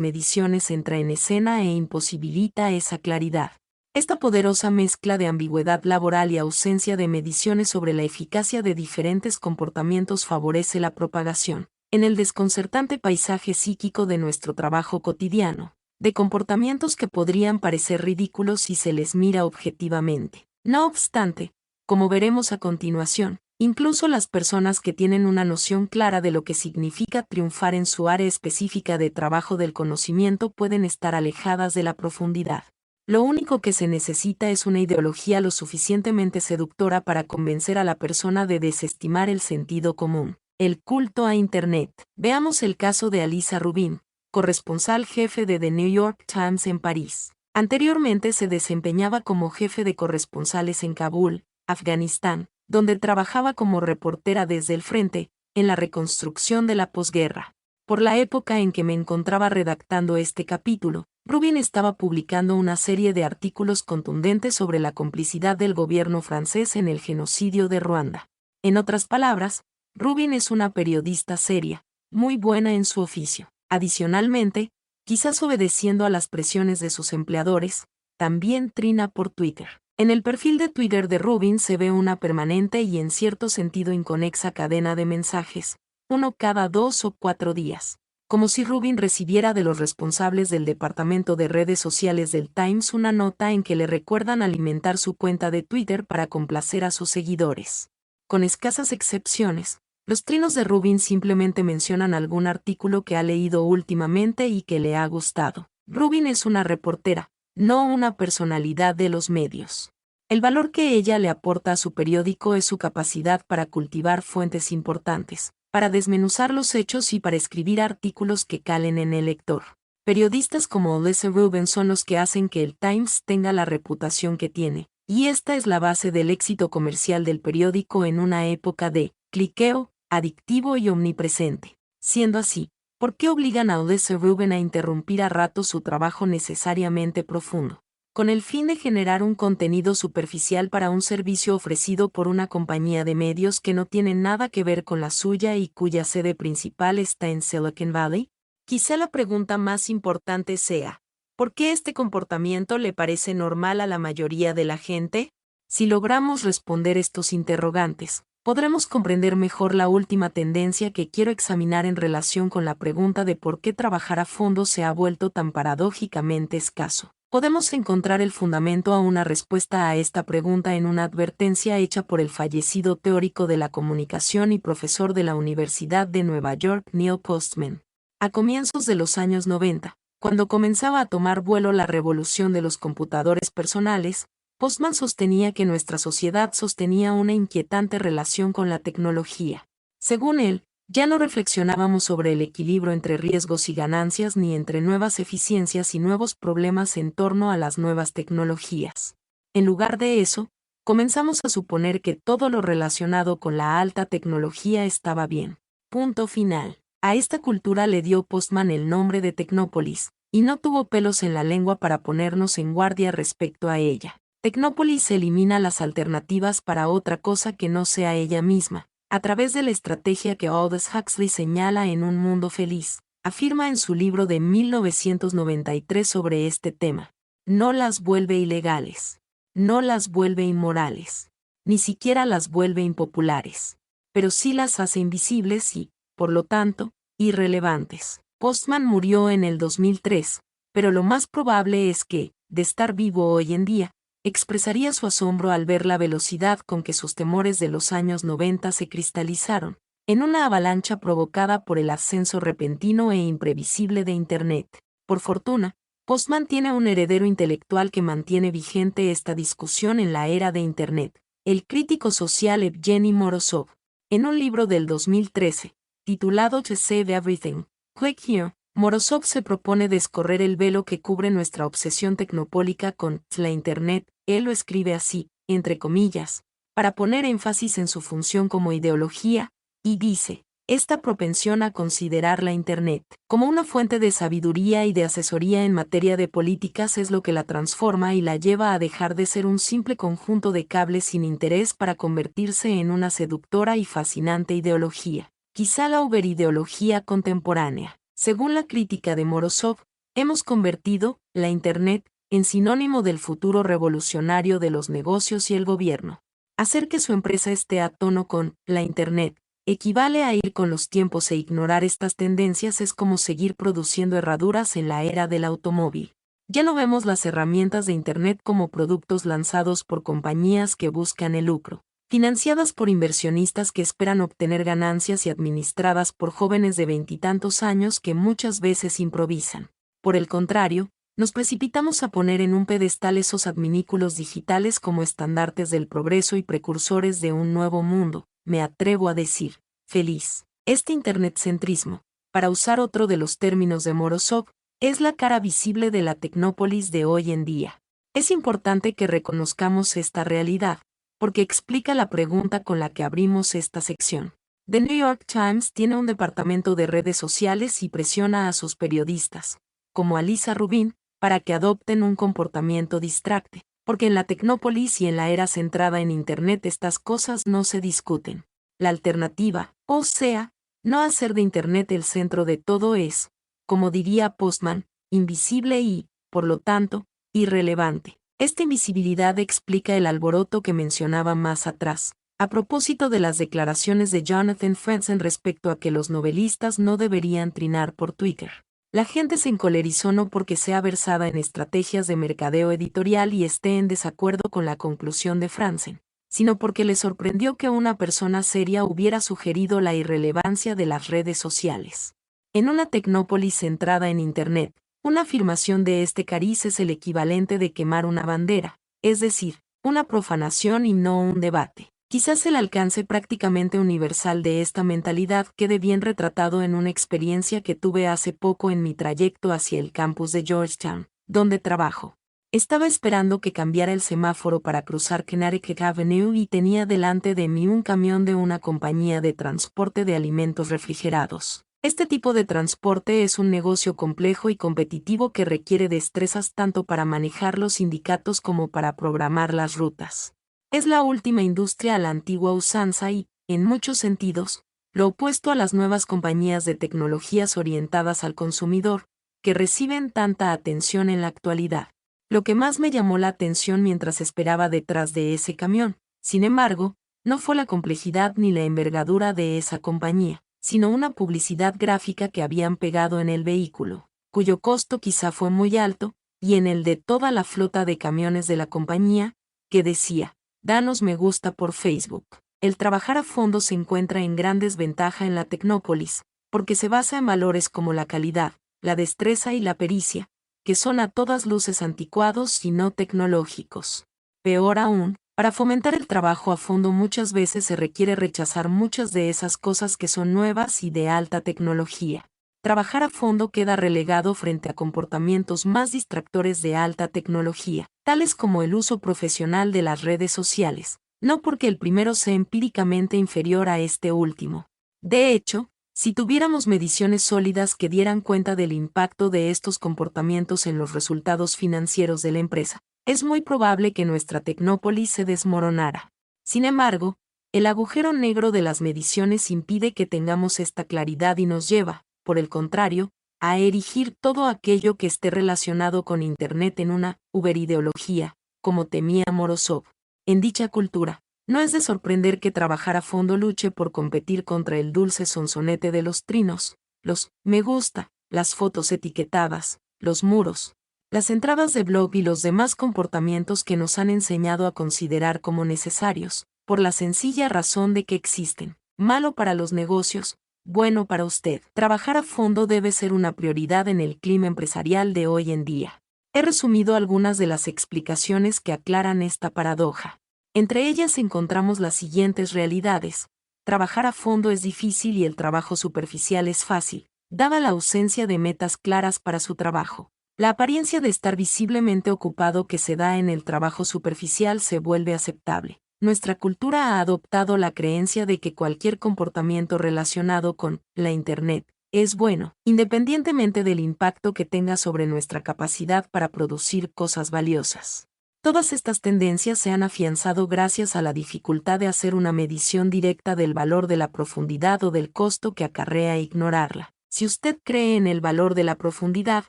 mediciones entra en escena e imposibilita esa claridad. Esta poderosa mezcla de ambigüedad laboral y ausencia de mediciones sobre la eficacia de diferentes comportamientos favorece la propagación, en el desconcertante paisaje psíquico de nuestro trabajo cotidiano, de comportamientos que podrían parecer ridículos si se les mira objetivamente. No obstante, como veremos a continuación, incluso las personas que tienen una noción clara de lo que significa triunfar en su área específica de trabajo del conocimiento pueden estar alejadas de la profundidad. Lo único que se necesita es una ideología lo suficientemente seductora para convencer a la persona de desestimar el sentido común. El culto a Internet. Veamos el caso de Alisa Rubin, corresponsal jefe de The New York Times en París. Anteriormente se desempeñaba como jefe de corresponsales en Kabul, Afganistán, donde trabajaba como reportera desde el frente, en la reconstrucción de la posguerra. Por la época en que me encontraba redactando este capítulo, Rubin estaba publicando una serie de artículos contundentes sobre la complicidad del gobierno francés en el genocidio de Ruanda. En otras palabras, Rubin es una periodista seria, muy buena en su oficio. Adicionalmente, quizás obedeciendo a las presiones de sus empleadores, también trina por Twitter. En el perfil de Twitter de Rubin se ve una permanente y en cierto sentido inconexa cadena de mensajes, uno cada 2 o 4 días. Como si Rubin recibiera de los responsables del departamento de redes sociales del Times una nota en que le recuerdan alimentar su cuenta de Twitter para complacer a sus seguidores. Con escasas excepciones, los trinos de Rubin simplemente mencionan algún artículo que ha leído últimamente y que le ha gustado. Rubin es una reportera, no una personalidad de los medios. El valor que ella le aporta a su periódico es su capacidad para cultivar fuentes importantes, para desmenuzar los hechos y para escribir artículos que calen en el lector. Periodistas como Alisa Rubin son los que hacen que el Times tenga la reputación que tiene, y esta es la base del éxito comercial del periódico en una época de cliqueo, adictivo y omnipresente. Siendo así, ¿por qué obligan a Alisa Rubin a interrumpir a ratos su trabajo necesariamente profundo? Con el fin de generar un contenido superficial para un servicio ofrecido por una compañía de medios que no tiene nada que ver con la suya y cuya sede principal está en Silicon Valley? Quizá la pregunta más importante sea, ¿por qué este comportamiento le parece normal a la mayoría de la gente? Si logramos responder estos interrogantes, podremos comprender mejor la última tendencia que quiero examinar en relación con la pregunta de por qué trabajar a fondo se ha vuelto tan paradójicamente escaso. Podemos encontrar el fundamento a una respuesta a esta pregunta en una advertencia hecha por el fallecido teórico de la comunicación y profesor de la Universidad de Nueva York Neil Postman. A comienzos de los años 90, cuando comenzaba a tomar vuelo la revolución de los computadores personales, Postman sostenía que nuestra sociedad sostenía una inquietante relación con la tecnología. Según él, Ya no reflexionábamos sobre el equilibrio entre riesgos y ganancias ni entre nuevas eficiencias y nuevos problemas en torno a las nuevas tecnologías. En lugar de eso, comenzamos a suponer que todo lo relacionado con la alta tecnología estaba bien. Punto final. A esta cultura le dio Postman el nombre de Tecnópolis, y no tuvo pelos en la lengua para ponernos en guardia respecto a ella. Tecnópolis elimina las alternativas para otra cosa que no sea ella misma, a través de la estrategia que Aldous Huxley señala en Un Mundo Feliz, afirma en su libro de 1993 sobre este tema. No las vuelve ilegales. No las vuelve inmorales. Ni siquiera las vuelve impopulares. Pero sí las hace invisibles y, por lo tanto, irrelevantes. Postman murió en el 2003, pero lo más probable es que, de estar vivo hoy en día, expresaría su asombro al ver la velocidad con que sus temores de los años 90 se cristalizaron, en una avalancha provocada por el ascenso repentino e imprevisible de Internet. Por fortuna, Postman tiene un heredero intelectual que mantiene vigente esta discusión en la era de Internet, el crítico social Evgeny Morozov. En un libro del 2013, titulado To Save Everything, Click Here, Morozov se propone descorrer el velo que cubre nuestra obsesión tecnopólica con la Internet. Él lo escribe así, entre comillas, para poner énfasis en su función como ideología, y dice, esta propensión a considerar la Internet como una fuente de sabiduría y de asesoría en materia de políticas es lo que la transforma y la lleva a dejar de ser un simple conjunto de cables sin interés para convertirse en una seductora y fascinante ideología, quizá la uberideología contemporánea. Según la crítica de Morozov, hemos convertido la Internet en sinónimo del futuro revolucionario de los negocios y el gobierno. Hacer que su empresa esté a tono con la Internet equivale a ir con los tiempos e ignorar estas tendencias es como seguir produciendo herraduras en la era del automóvil. Ya no vemos las herramientas de Internet como productos lanzados por compañías que buscan el lucro, financiadas por inversionistas que esperan obtener ganancias y administradas por jóvenes de veintitantos años que muchas veces improvisan. Por el contrario, nos precipitamos a poner en un pedestal esos adminículos digitales como estandartes del progreso y precursores de un nuevo mundo, me atrevo a decir, feliz. Este internetcentrismo, para usar otro de los términos de Morozov, es la cara visible de la tecnópolis de hoy en día. Es importante que reconozcamos esta realidad, porque explica la pregunta con la que abrimos esta sección. The New York Times tiene un departamento de redes sociales y presiona a sus periodistas, como a Lisa Rubin, para que adopten un comportamiento distracte, porque en la tecnópolis y en la era centrada en Internet estas cosas no se discuten. La alternativa, o sea, no hacer de Internet el centro de todo es, como diría Postman, invisible y, por lo tanto, irrelevante. Esta invisibilidad explica el alboroto que mencionaba más atrás, a propósito de las declaraciones de Jonathan Franzen respecto a que los novelistas no deberían trinar por Twitter. La gente se encolerizó no porque sea versada en estrategias de mercadeo editorial y esté en desacuerdo con la conclusión de Franzen, sino porque le sorprendió que una persona seria hubiera sugerido la irrelevancia de las redes sociales. En una tecnópolis centrada en Internet, una afirmación de este cariz es el equivalente de quemar una bandera, es decir, una profanación y no un debate. Quizás el alcance prácticamente universal de esta mentalidad quede bien retratado en una experiencia que tuve hace poco en mi trayecto hacia el campus de Georgetown, donde trabajo. Estaba esperando que cambiara el semáforo para cruzar Connecticut Avenue y tenía delante de mí un camión de una compañía de transporte de alimentos refrigerados. Este tipo de transporte es un negocio complejo y competitivo que requiere destrezas tanto para manejar los sindicatos como para programar las rutas. Es la última industria a la antigua usanza y, en muchos sentidos, lo opuesto a las nuevas compañías de tecnologías orientadas al consumidor, que reciben tanta atención en la actualidad. Lo que más me llamó la atención mientras esperaba detrás de ese camión, sin embargo, no fue la complejidad ni la envergadura de esa compañía, sino una publicidad gráfica que habían pegado en el vehículo, cuyo costo quizá fue muy alto, y en el de toda la flota de camiones de la compañía, que decía, danos me gusta por Facebook. El trabajar a fondo se encuentra en gran desventaja en la tecnópolis, porque se basa en valores como la calidad, la destreza y la pericia, que son a todas luces anticuados y no tecnológicos. Peor aún, Para fomentar el trabajo a fondo muchas veces se requiere rechazar muchas de esas cosas que son nuevas y de alta tecnología. Trabajar a fondo queda relegado frente a comportamientos más distractores de alta tecnología, tales como el uso profesional de las redes sociales, no porque el primero sea empíricamente inferior a este último. De hecho, si tuviéramos mediciones sólidas que dieran cuenta del impacto de estos comportamientos en los resultados financieros de la empresa, es muy probable que nuestra tecnópolis se desmoronara. Sin embargo, el agujero negro de las mediciones impide que tengamos esta claridad y nos lleva, por el contrario, a erigir todo aquello que esté relacionado con Internet en una uberideología, como temía Morozov. En dicha cultura, no es de sorprender que trabajar a fondo luche por competir contra el dulce sonsonete de los trinos, los me gusta, las fotos etiquetadas, los muros, las entradas de blog y los demás comportamientos que nos han enseñado a considerar como necesarios, por la sencilla razón de que existen. Malo para los negocios, bueno para usted. Trabajar a fondo debe ser una prioridad en el clima empresarial de hoy en día. He resumido algunas de las explicaciones que aclaran esta paradoja. Entre ellas encontramos las siguientes realidades. Trabajar a fondo es difícil y el trabajo superficial es fácil, dada la ausencia de metas claras para su trabajo. La apariencia de estar visiblemente ocupado que se da en el trabajo superficial se vuelve aceptable. Nuestra cultura ha adoptado la creencia de que cualquier comportamiento relacionado con la Internet es bueno, independientemente del impacto que tenga sobre nuestra capacidad para producir cosas valiosas. Todas estas tendencias se han afianzado gracias a la dificultad de hacer una medición directa del valor de la profundidad o del costo que acarrea ignorarla. Si usted cree en el valor de la profundidad,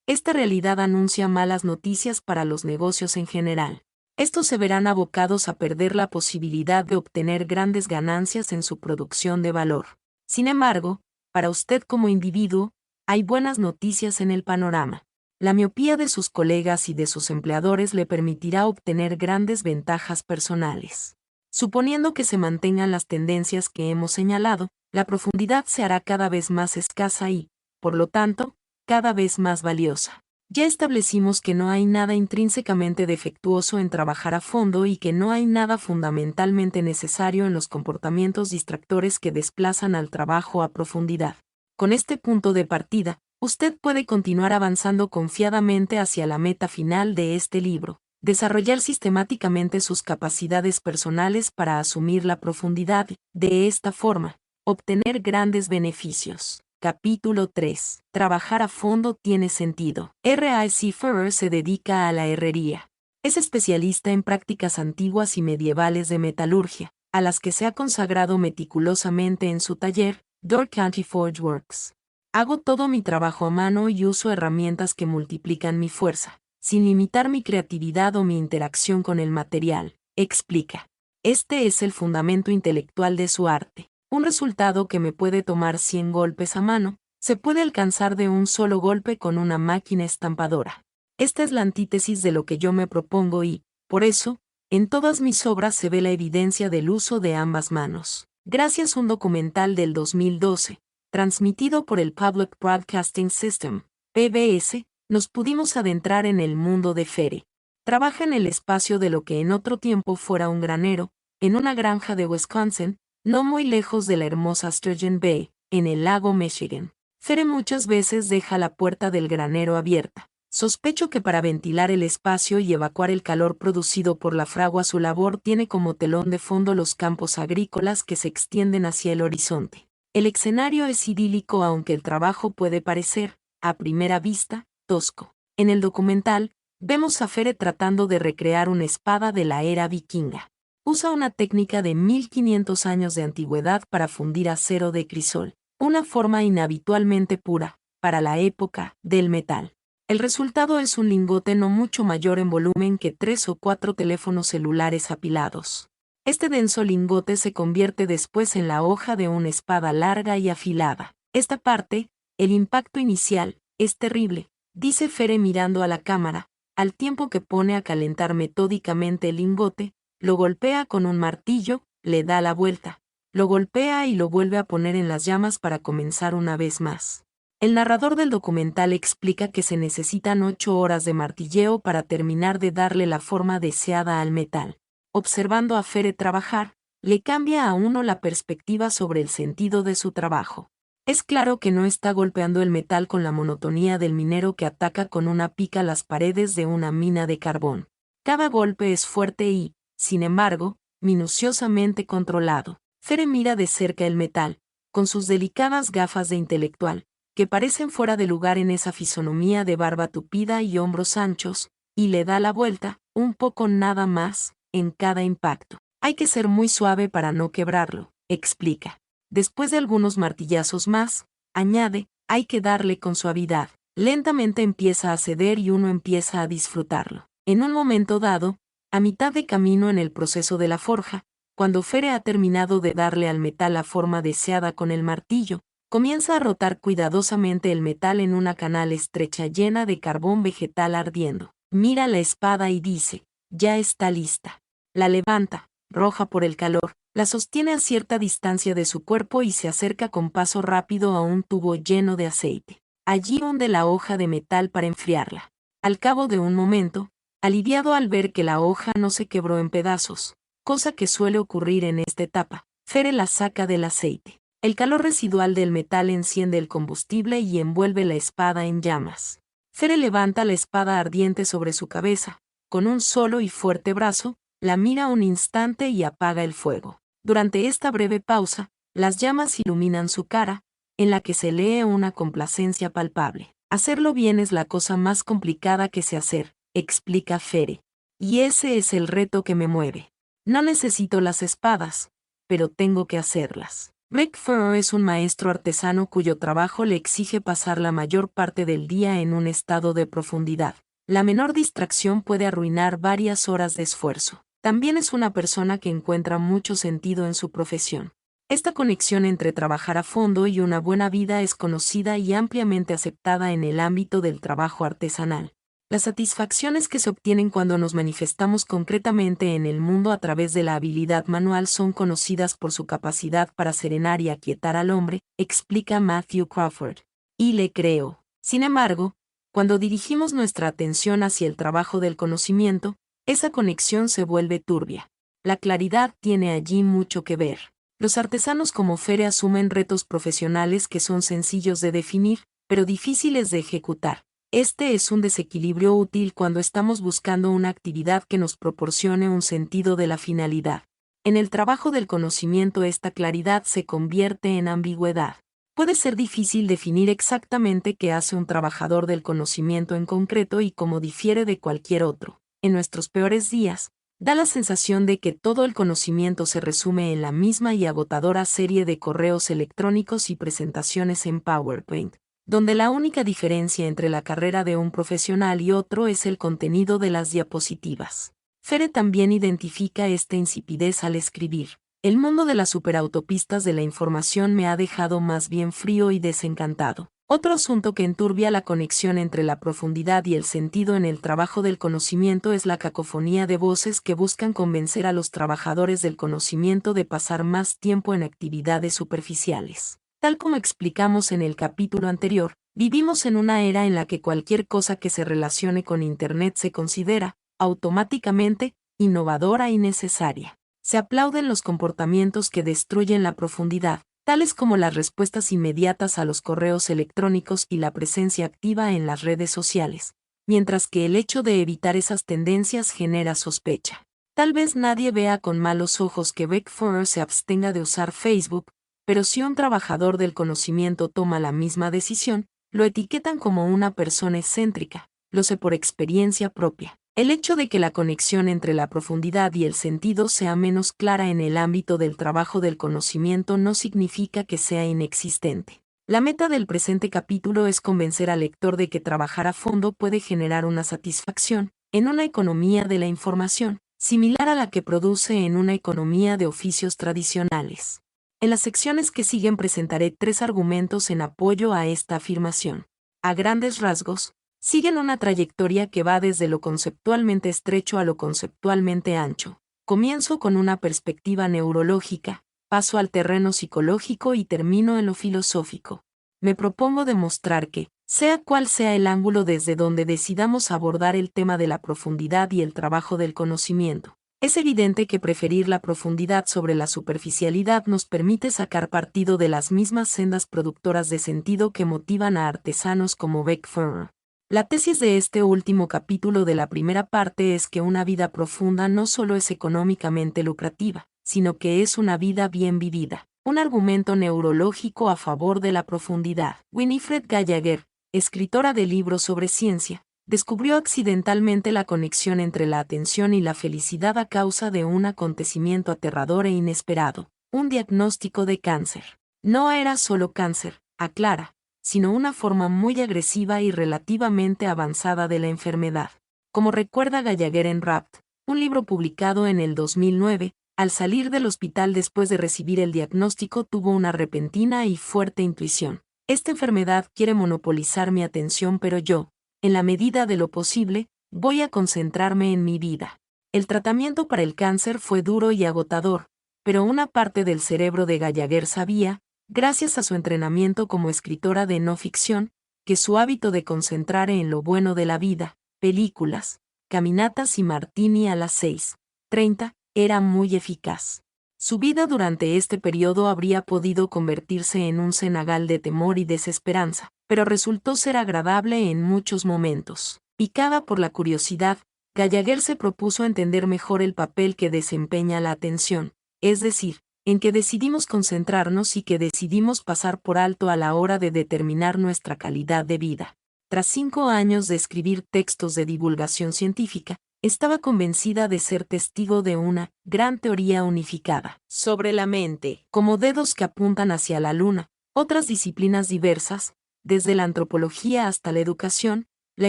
esta realidad anuncia malas noticias para los negocios en general. Estos se verán abocados a perder la posibilidad de obtener grandes ganancias en su producción de valor. Sin embargo, para usted como individuo, hay buenas noticias en el panorama. La miopía de sus colegas y de sus empleadores le permitirá obtener grandes ventajas personales. Suponiendo que se mantengan las tendencias que hemos señalado, la profundidad se hará cada vez más escasa y, por lo tanto, cada vez más valiosa. Ya establecimos que no hay nada intrínsecamente defectuoso en trabajar a fondo y que no hay nada fundamentalmente necesario en los comportamientos distractores que desplazan al trabajo a profundidad. Con este punto de partida, usted puede continuar avanzando confiadamente hacia la meta final de este libro, desarrollar sistemáticamente sus capacidades personales para asumir la profundidad, de esta forma, obtener grandes beneficios. Capítulo 3. Trabajar a fondo tiene sentido. R.A.C. Ferrer se dedica a la herrería. Es especialista en prácticas antiguas y medievales de metalurgia, a las que se ha consagrado meticulosamente en su taller, Door County Forge Works. Hago todo mi trabajo a mano y uso herramientas que multiplican mi fuerza, sin limitar mi creatividad o mi interacción con el material, explica. Este es el fundamento intelectual de su arte. Un resultado que me puede tomar 100 golpes a mano, se puede alcanzar de un solo golpe con una máquina estampadora. Esta es la antítesis de lo que yo me propongo y, por eso, en todas mis obras se ve la evidencia del uso de ambas manos. Gracias a un documental del 2012, transmitido por el Public Broadcasting System, PBS, nos pudimos adentrar en el mundo de Ferre. Trabaja en el espacio de lo que en otro tiempo fuera un granero, en una granja de Wisconsin, no muy lejos de la hermosa Sturgeon Bay, en el lago Michigan. Ferre muchas veces deja la puerta del granero abierta. Sospecho que para ventilar el espacio y evacuar el calor producido por la fragua su labor tiene como telón de fondo los campos agrícolas que se extienden hacia el horizonte. El escenario es idílico aunque el trabajo puede parecer, a primera vista, tosco. En el documental, vemos a Ferre tratando de recrear una espada de la era vikinga. Usa una técnica de 1500 años de antigüedad para fundir acero de crisol, una forma inhabitualmente pura, para la época, del metal. El resultado es un lingote no mucho mayor en volumen que 3 o 4 teléfonos celulares apilados. Este denso lingote se convierte después en la hoja de una espada larga y afilada. Esta parte, el impacto inicial, es terrible, dice Ferre mirando a la cámara, al tiempo que pone a calentar metódicamente el lingote, lo golpea con un martillo, le da la vuelta, lo golpea y lo vuelve a poner en las llamas para comenzar una vez más. El narrador del documental explica que se necesitan 8 horas de martilleo para terminar de darle la forma deseada al metal. observando a Fere trabajar, le cambia a uno la perspectiva sobre el sentido de su trabajo. Es claro que no está golpeando el metal con la monotonía del minero que ataca con una pica las paredes de una mina de carbón. Cada golpe es fuerte y, sin embargo, minuciosamente controlado. Fere mira de cerca el metal, con sus delicadas gafas de intelectual, que parecen fuera de lugar en esa fisonomía de barba tupida y hombros anchos, y le da la vuelta, un poco nada más, en cada impacto. Hay que ser muy suave para no quebrarlo, explica. Después de algunos martillazos más, añade, hay que darle con suavidad. Lentamente empieza a ceder y uno empieza a disfrutarlo. En un momento dado, a mitad de camino en el proceso de la forja, cuando Fere ha terminado de darle al metal la forma deseada con el martillo, comienza a rotar cuidadosamente el metal en una canal estrecha llena de carbón vegetal ardiendo. Mira la espada y dice, ya está lista. La levanta, roja por el calor, la sostiene a cierta distancia de su cuerpo y se acerca con paso rápido a un tubo lleno de aceite. Allí hunde la hoja de metal para enfriarla. Al cabo de un momento, aliviado al ver que la hoja no se quebró en pedazos, cosa que suele ocurrir en esta etapa, Fere la saca del aceite. El calor residual del metal enciende el combustible y envuelve la espada en llamas. Fere levanta la espada ardiente sobre su cabeza, con un solo y fuerte brazo, la mira un instante y apaga el fuego. Durante esta breve pausa, las llamas iluminan su cara, en la que se lee una complacencia palpable. Hacerlo bien es la cosa más complicada que sé hacer, explica Fere. Y ese es el reto que me mueve. No necesito las espadas, pero tengo que hacerlas. Rick Furrow es un maestro artesano cuyo trabajo le exige pasar la mayor parte del día en un estado de profundidad. La menor distracción puede arruinar varias horas de esfuerzo. También es una persona que encuentra mucho sentido en su profesión. Esta conexión entre trabajar a fondo y una buena vida es conocida y ampliamente aceptada en el ámbito del trabajo artesanal. Las satisfacciones que se obtienen cuando nos manifestamos concretamente en el mundo a través de la habilidad manual son conocidas por su capacidad para serenar y aquietar al hombre, explica Matthew Crawford. Y le creo. Sin embargo, cuando dirigimos nuestra atención hacia el trabajo del conocimiento, esa conexión se vuelve turbia. La claridad tiene allí mucho que ver. Los artesanos como Fere asumen retos profesionales que son sencillos de definir, pero difíciles de ejecutar. Este es un desequilibrio útil cuando estamos buscando una actividad que nos proporcione un sentido de la finalidad. En el trabajo del conocimiento esta claridad se convierte en ambigüedad. Puede ser difícil definir exactamente qué hace un trabajador del conocimiento en concreto y cómo difiere de cualquier otro. En nuestros peores días, da la sensación de que todo el conocimiento se resume en la misma y agotadora serie de correos electrónicos y presentaciones en PowerPoint, donde la única diferencia entre la carrera de un profesional y otro es el contenido de las diapositivas. Fere también identifica esta insipidez al escribir. El mundo de las superautopistas de la información me ha dejado más bien frío y desencantado. Otro asunto que enturbia la conexión entre la profundidad y el sentido en el trabajo del conocimiento es la cacofonía de voces que buscan convencer a los trabajadores del conocimiento de pasar más tiempo en actividades superficiales. Tal como explicamos en el capítulo anterior, vivimos en una era en la que cualquier cosa que se relacione con Internet se considera, automáticamente, innovadora y necesaria. Se aplauden los comportamientos que destruyen la profundidad, tales como las respuestas inmediatas a los correos electrónicos y la presencia activa en las redes sociales, mientras que el hecho de evitar esas tendencias genera sospecha. Tal vez nadie vea con malos ojos que Rick Furrow se abstenga de usar Facebook, pero si un trabajador del conocimiento toma la misma decisión, lo etiquetan como una persona excéntrica. Lo sé por experiencia propia. El hecho de que la conexión entre la profundidad y el sentido sea menos clara en el ámbito del trabajo del conocimiento no significa que sea inexistente. La meta del presente capítulo es convencer al lector de que trabajar a fondo puede generar una satisfacción en una economía de la información, similar a la que produce en una economía de oficios tradicionales. En las secciones que siguen presentaré 3 argumentos en apoyo a esta afirmación. A grandes rasgos, siguen una trayectoria que va desde lo conceptualmente estrecho a lo conceptualmente ancho. Comienzo con una perspectiva neurológica, paso al terreno psicológico y termino en lo filosófico. Me propongo demostrar que, sea cual sea el ángulo desde donde decidamos abordar el tema de la profundidad y el trabajo del conocimiento, Es evidente que preferir la profundidad sobre la superficialidad nos permite sacar partido de las mismas sendas productoras de sentido que motivan a artesanos como Beck Furrer. La tesis de este último capítulo de la primera parte es que una vida profunda no solo es económicamente lucrativa, sino que es una vida bien vivida. Un argumento neurológico a favor de la profundidad. Winifred Gallagher, escritora de libros sobre ciencia, descubrió accidentalmente la conexión entre la atención y la felicidad a causa de un acontecimiento aterrador e inesperado, un diagnóstico de cáncer. No era solo cáncer, aclara, sino una forma muy agresiva y relativamente avanzada de la enfermedad. Como recuerda Gallagher en Rapt, un libro publicado en el 2009, al salir del hospital después de recibir el diagnóstico tuvo una repentina y fuerte intuición. Esta enfermedad quiere monopolizar mi atención, pero yo, en la medida de lo posible, voy a concentrarme en mi vida. El tratamiento para el cáncer fue duro y agotador, pero una parte del cerebro de Gallagher sabía, gracias a su entrenamiento como escritora de no ficción, que su hábito de concentrar en lo bueno de la vida, películas, caminatas y martini a las 6:30, era muy eficaz. Su vida durante este periodo habría podido convertirse en un cenagal de temor y desesperanza, pero resultó ser agradable en muchos momentos. Picada por la curiosidad, Gallagher se propuso entender mejor el papel que desempeña la atención, es decir, en que decidimos concentrarnos y que decidimos pasar por alto a la hora de determinar nuestra calidad de vida. Tras 5 años de escribir textos de divulgación científica, estaba convencida de ser testigo de una gran teoría unificada sobre la mente, como dedos que apuntan hacia la luna. Otras disciplinas diversas, desde la antropología hasta la educación, la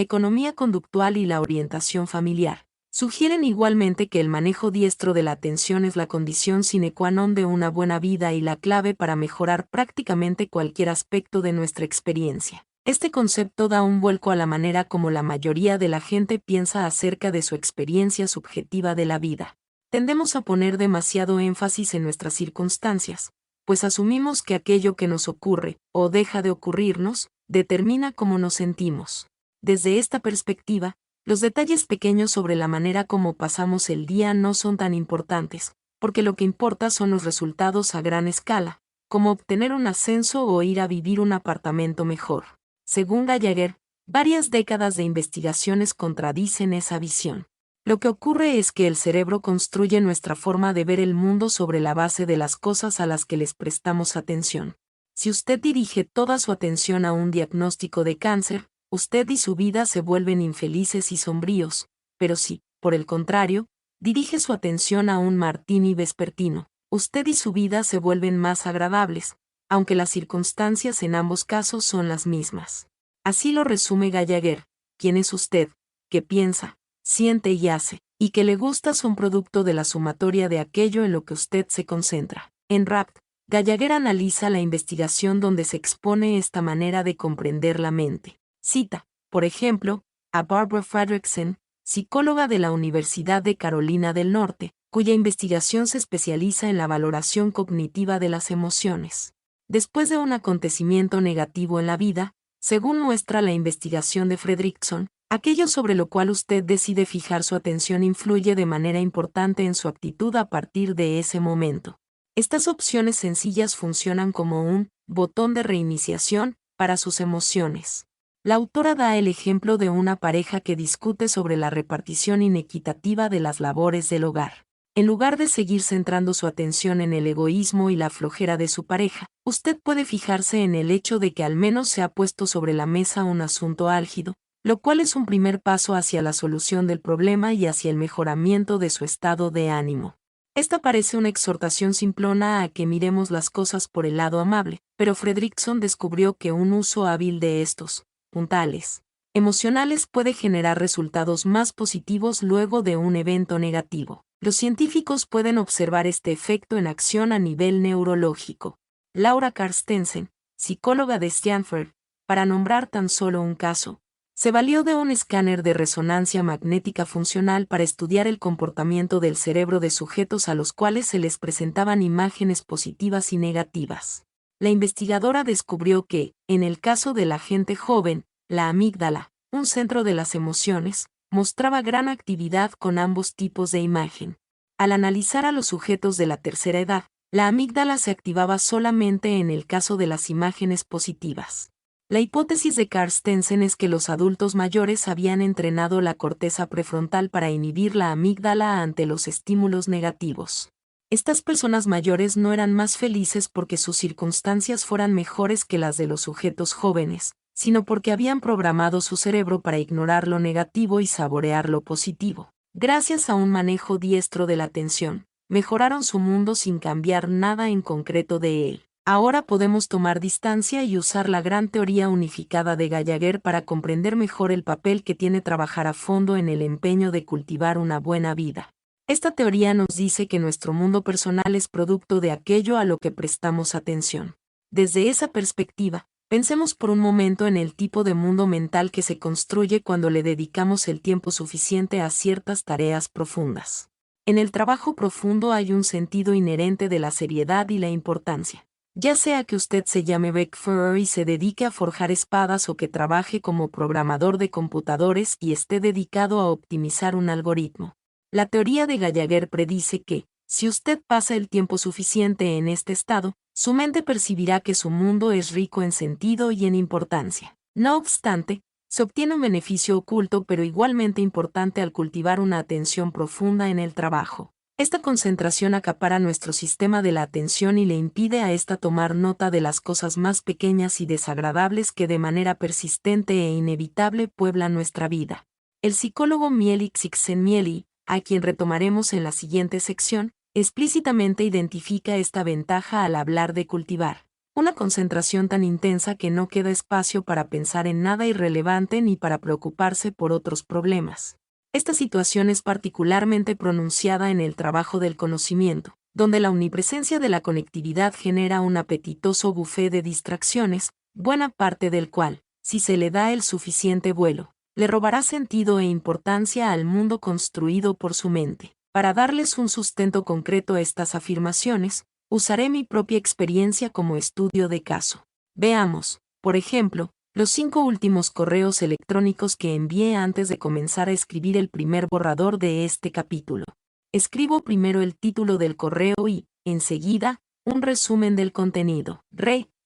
economía conductual y la orientación familiar, sugieren igualmente que el manejo diestro de la atención es la condición sine qua non de una buena vida y la clave para mejorar prácticamente cualquier aspecto de nuestra experiencia. Este concepto da un vuelco a la manera como la mayoría de la gente piensa acerca de su experiencia subjetiva de la vida. Tendemos a poner demasiado énfasis en nuestras circunstancias, pues asumimos que aquello que nos ocurre, o deja de ocurrirnos, determina cómo nos sentimos. Desde esta perspectiva, los detalles pequeños sobre la manera como pasamos el día no son tan importantes, porque lo que importa son los resultados a gran escala, como obtener un ascenso o ir a vivir un apartamento mejor. Según Gallagher, varias décadas de investigaciones contradicen esa visión. Lo que ocurre es que el cerebro construye nuestra forma de ver el mundo sobre la base de las cosas a las que les prestamos atención. Si usted dirige toda su atención a un diagnóstico de cáncer, usted y su vida se vuelven infelices y sombríos, pero si, por el contrario, dirige su atención a un martini vespertino, usted y su vida se vuelven más agradables, aunque las circunstancias en ambos casos son las mismas. Así lo resume Gallagher: quién es usted, qué piensa, siente y hace, y que le gusta son producto de la sumatoria de aquello en lo que usted se concentra. En Rapt, Gallagher analiza la investigación donde se expone esta manera de comprender la mente. Cita, por ejemplo, a Barbara Fredrickson, psicóloga de la Universidad de Carolina del Norte, cuya investigación se especializa en la valoración cognitiva de las emociones. Después de un acontecimiento negativo en la vida, según muestra la investigación de Fredrickson, aquello sobre lo cual usted decide fijar su atención influye de manera importante en su actitud a partir de ese momento. Estas opciones sencillas funcionan como un botón de reiniciación para sus emociones. La autora da el ejemplo de una pareja que discute sobre la repartición inequitativa de las labores del hogar. En lugar de seguir centrando su atención en el egoísmo y la flojera de su pareja, usted puede fijarse en el hecho de que al menos se ha puesto sobre la mesa un asunto álgido, lo cual es un primer paso hacia la solución del problema y hacia el mejoramiento de su estado de ánimo. Esta parece una exhortación simplona a que miremos las cosas por el lado amable, pero Fredrickson descubrió que un uso hábil de estos puntales emocionales puede generar resultados más positivos luego de un evento negativo. Los científicos pueden observar este efecto en acción a nivel neurológico. Laura Carstensen, psicóloga de Stanford, para nombrar tan solo un caso, se valió de un escáner de resonancia magnética funcional para estudiar el comportamiento del cerebro de sujetos a los cuales se les presentaban imágenes positivas y negativas. La investigadora descubrió que, en el caso de la gente joven, la amígdala, un centro de las emociones, mostraba gran actividad con ambos tipos de imagen. Al analizar a los sujetos de la tercera edad, la amígdala se activaba solamente en el caso de las imágenes positivas. La hipótesis de Carstensen es que los adultos mayores habían entrenado la corteza prefrontal para inhibir la amígdala ante los estímulos negativos. Estas personas mayores no eran más felices porque sus circunstancias fueran mejores que las de los sujetos jóvenes, sino porque habían programado su cerebro para ignorar lo negativo y saborear lo positivo. Gracias a un manejo diestro de la atención, mejoraron su mundo sin cambiar nada en concreto de él. Ahora podemos tomar distancia y usar la gran teoría unificada de Gallagher para comprender mejor el papel que tiene trabajar a fondo en el empeño de cultivar una buena vida. Esta teoría nos dice que nuestro mundo personal es producto de aquello a lo que prestamos atención. Desde esa perspectiva, pensemos por un momento en el tipo de mundo mental que se construye cuando le dedicamos el tiempo suficiente a ciertas tareas profundas. En el trabajo profundo hay un sentido inherente de la seriedad y la importancia. Ya sea que usted se llame Beck Furrer y se dedique a forjar espadas o que trabaje como programador de computadores y esté dedicado a optimizar un algoritmo. La teoría de Gallagher predice que, si usted pasa el tiempo suficiente en este estado, su mente percibirá que su mundo es rico en sentido y en importancia. No obstante, se obtiene un beneficio oculto pero igualmente importante al cultivar una atención profunda en el trabajo. Esta concentración acapara nuestro sistema de la atención y le impide a ésta tomar nota de las cosas más pequeñas y desagradables que de manera persistente e inevitable pueblan nuestra vida. El psicólogo Mieli Csikszentmihalyi, a quien retomaremos en la siguiente sección, explícitamente identifica esta ventaja al hablar de cultivar una concentración tan intensa que no queda espacio para pensar en nada irrelevante ni para preocuparse por otros problemas. Esta situación es particularmente pronunciada en el trabajo del conocimiento, donde la omnipresencia de la conectividad genera un apetitoso buffet de distracciones, buena parte del cual, si se le da el suficiente vuelo, le robará sentido e importancia al mundo construido por su mente. Para darles un sustento concreto a estas afirmaciones, usaré mi propia experiencia como estudio de caso. Veamos, por ejemplo, los 5 últimos correos electrónicos que envié antes de comenzar a escribir el primer borrador de este capítulo. Escribo primero el título del correo y, enseguida, un resumen del contenido.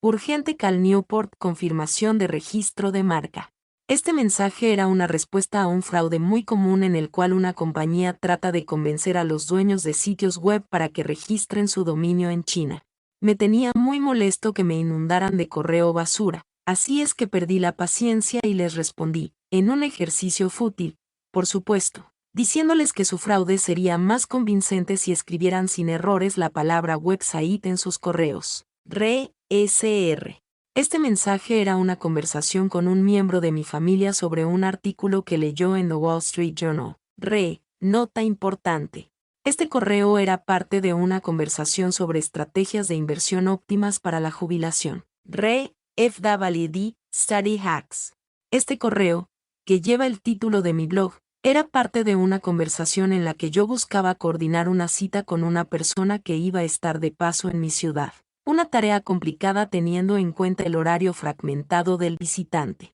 Urgente Cal Newport, confirmación de registro de marca. Este mensaje era una respuesta a un fraude muy común en el cual una compañía trata de convencer a los dueños de sitios web para que registren su dominio en China. Me tenía muy molesto que me inundaran de correo basura, así es que perdí la paciencia y les respondí, en un ejercicio fútil, por supuesto, diciéndoles que su fraude sería más convincente si escribieran sin errores la palabra website en sus correos. SR. Este mensaje era una conversación con un miembro de mi familia sobre un artículo que leyó en The Wall Street Journal. Nota importante. Este correo era parte de una conversación sobre estrategias de inversión óptimas para la jubilación. FWD Study Hacks. Este correo, que lleva el título de mi blog, era parte de una conversación en la que yo buscaba coordinar una cita con una persona que iba a estar de paso en mi ciudad. Una tarea complicada teniendo en cuenta el horario fragmentado del visitante.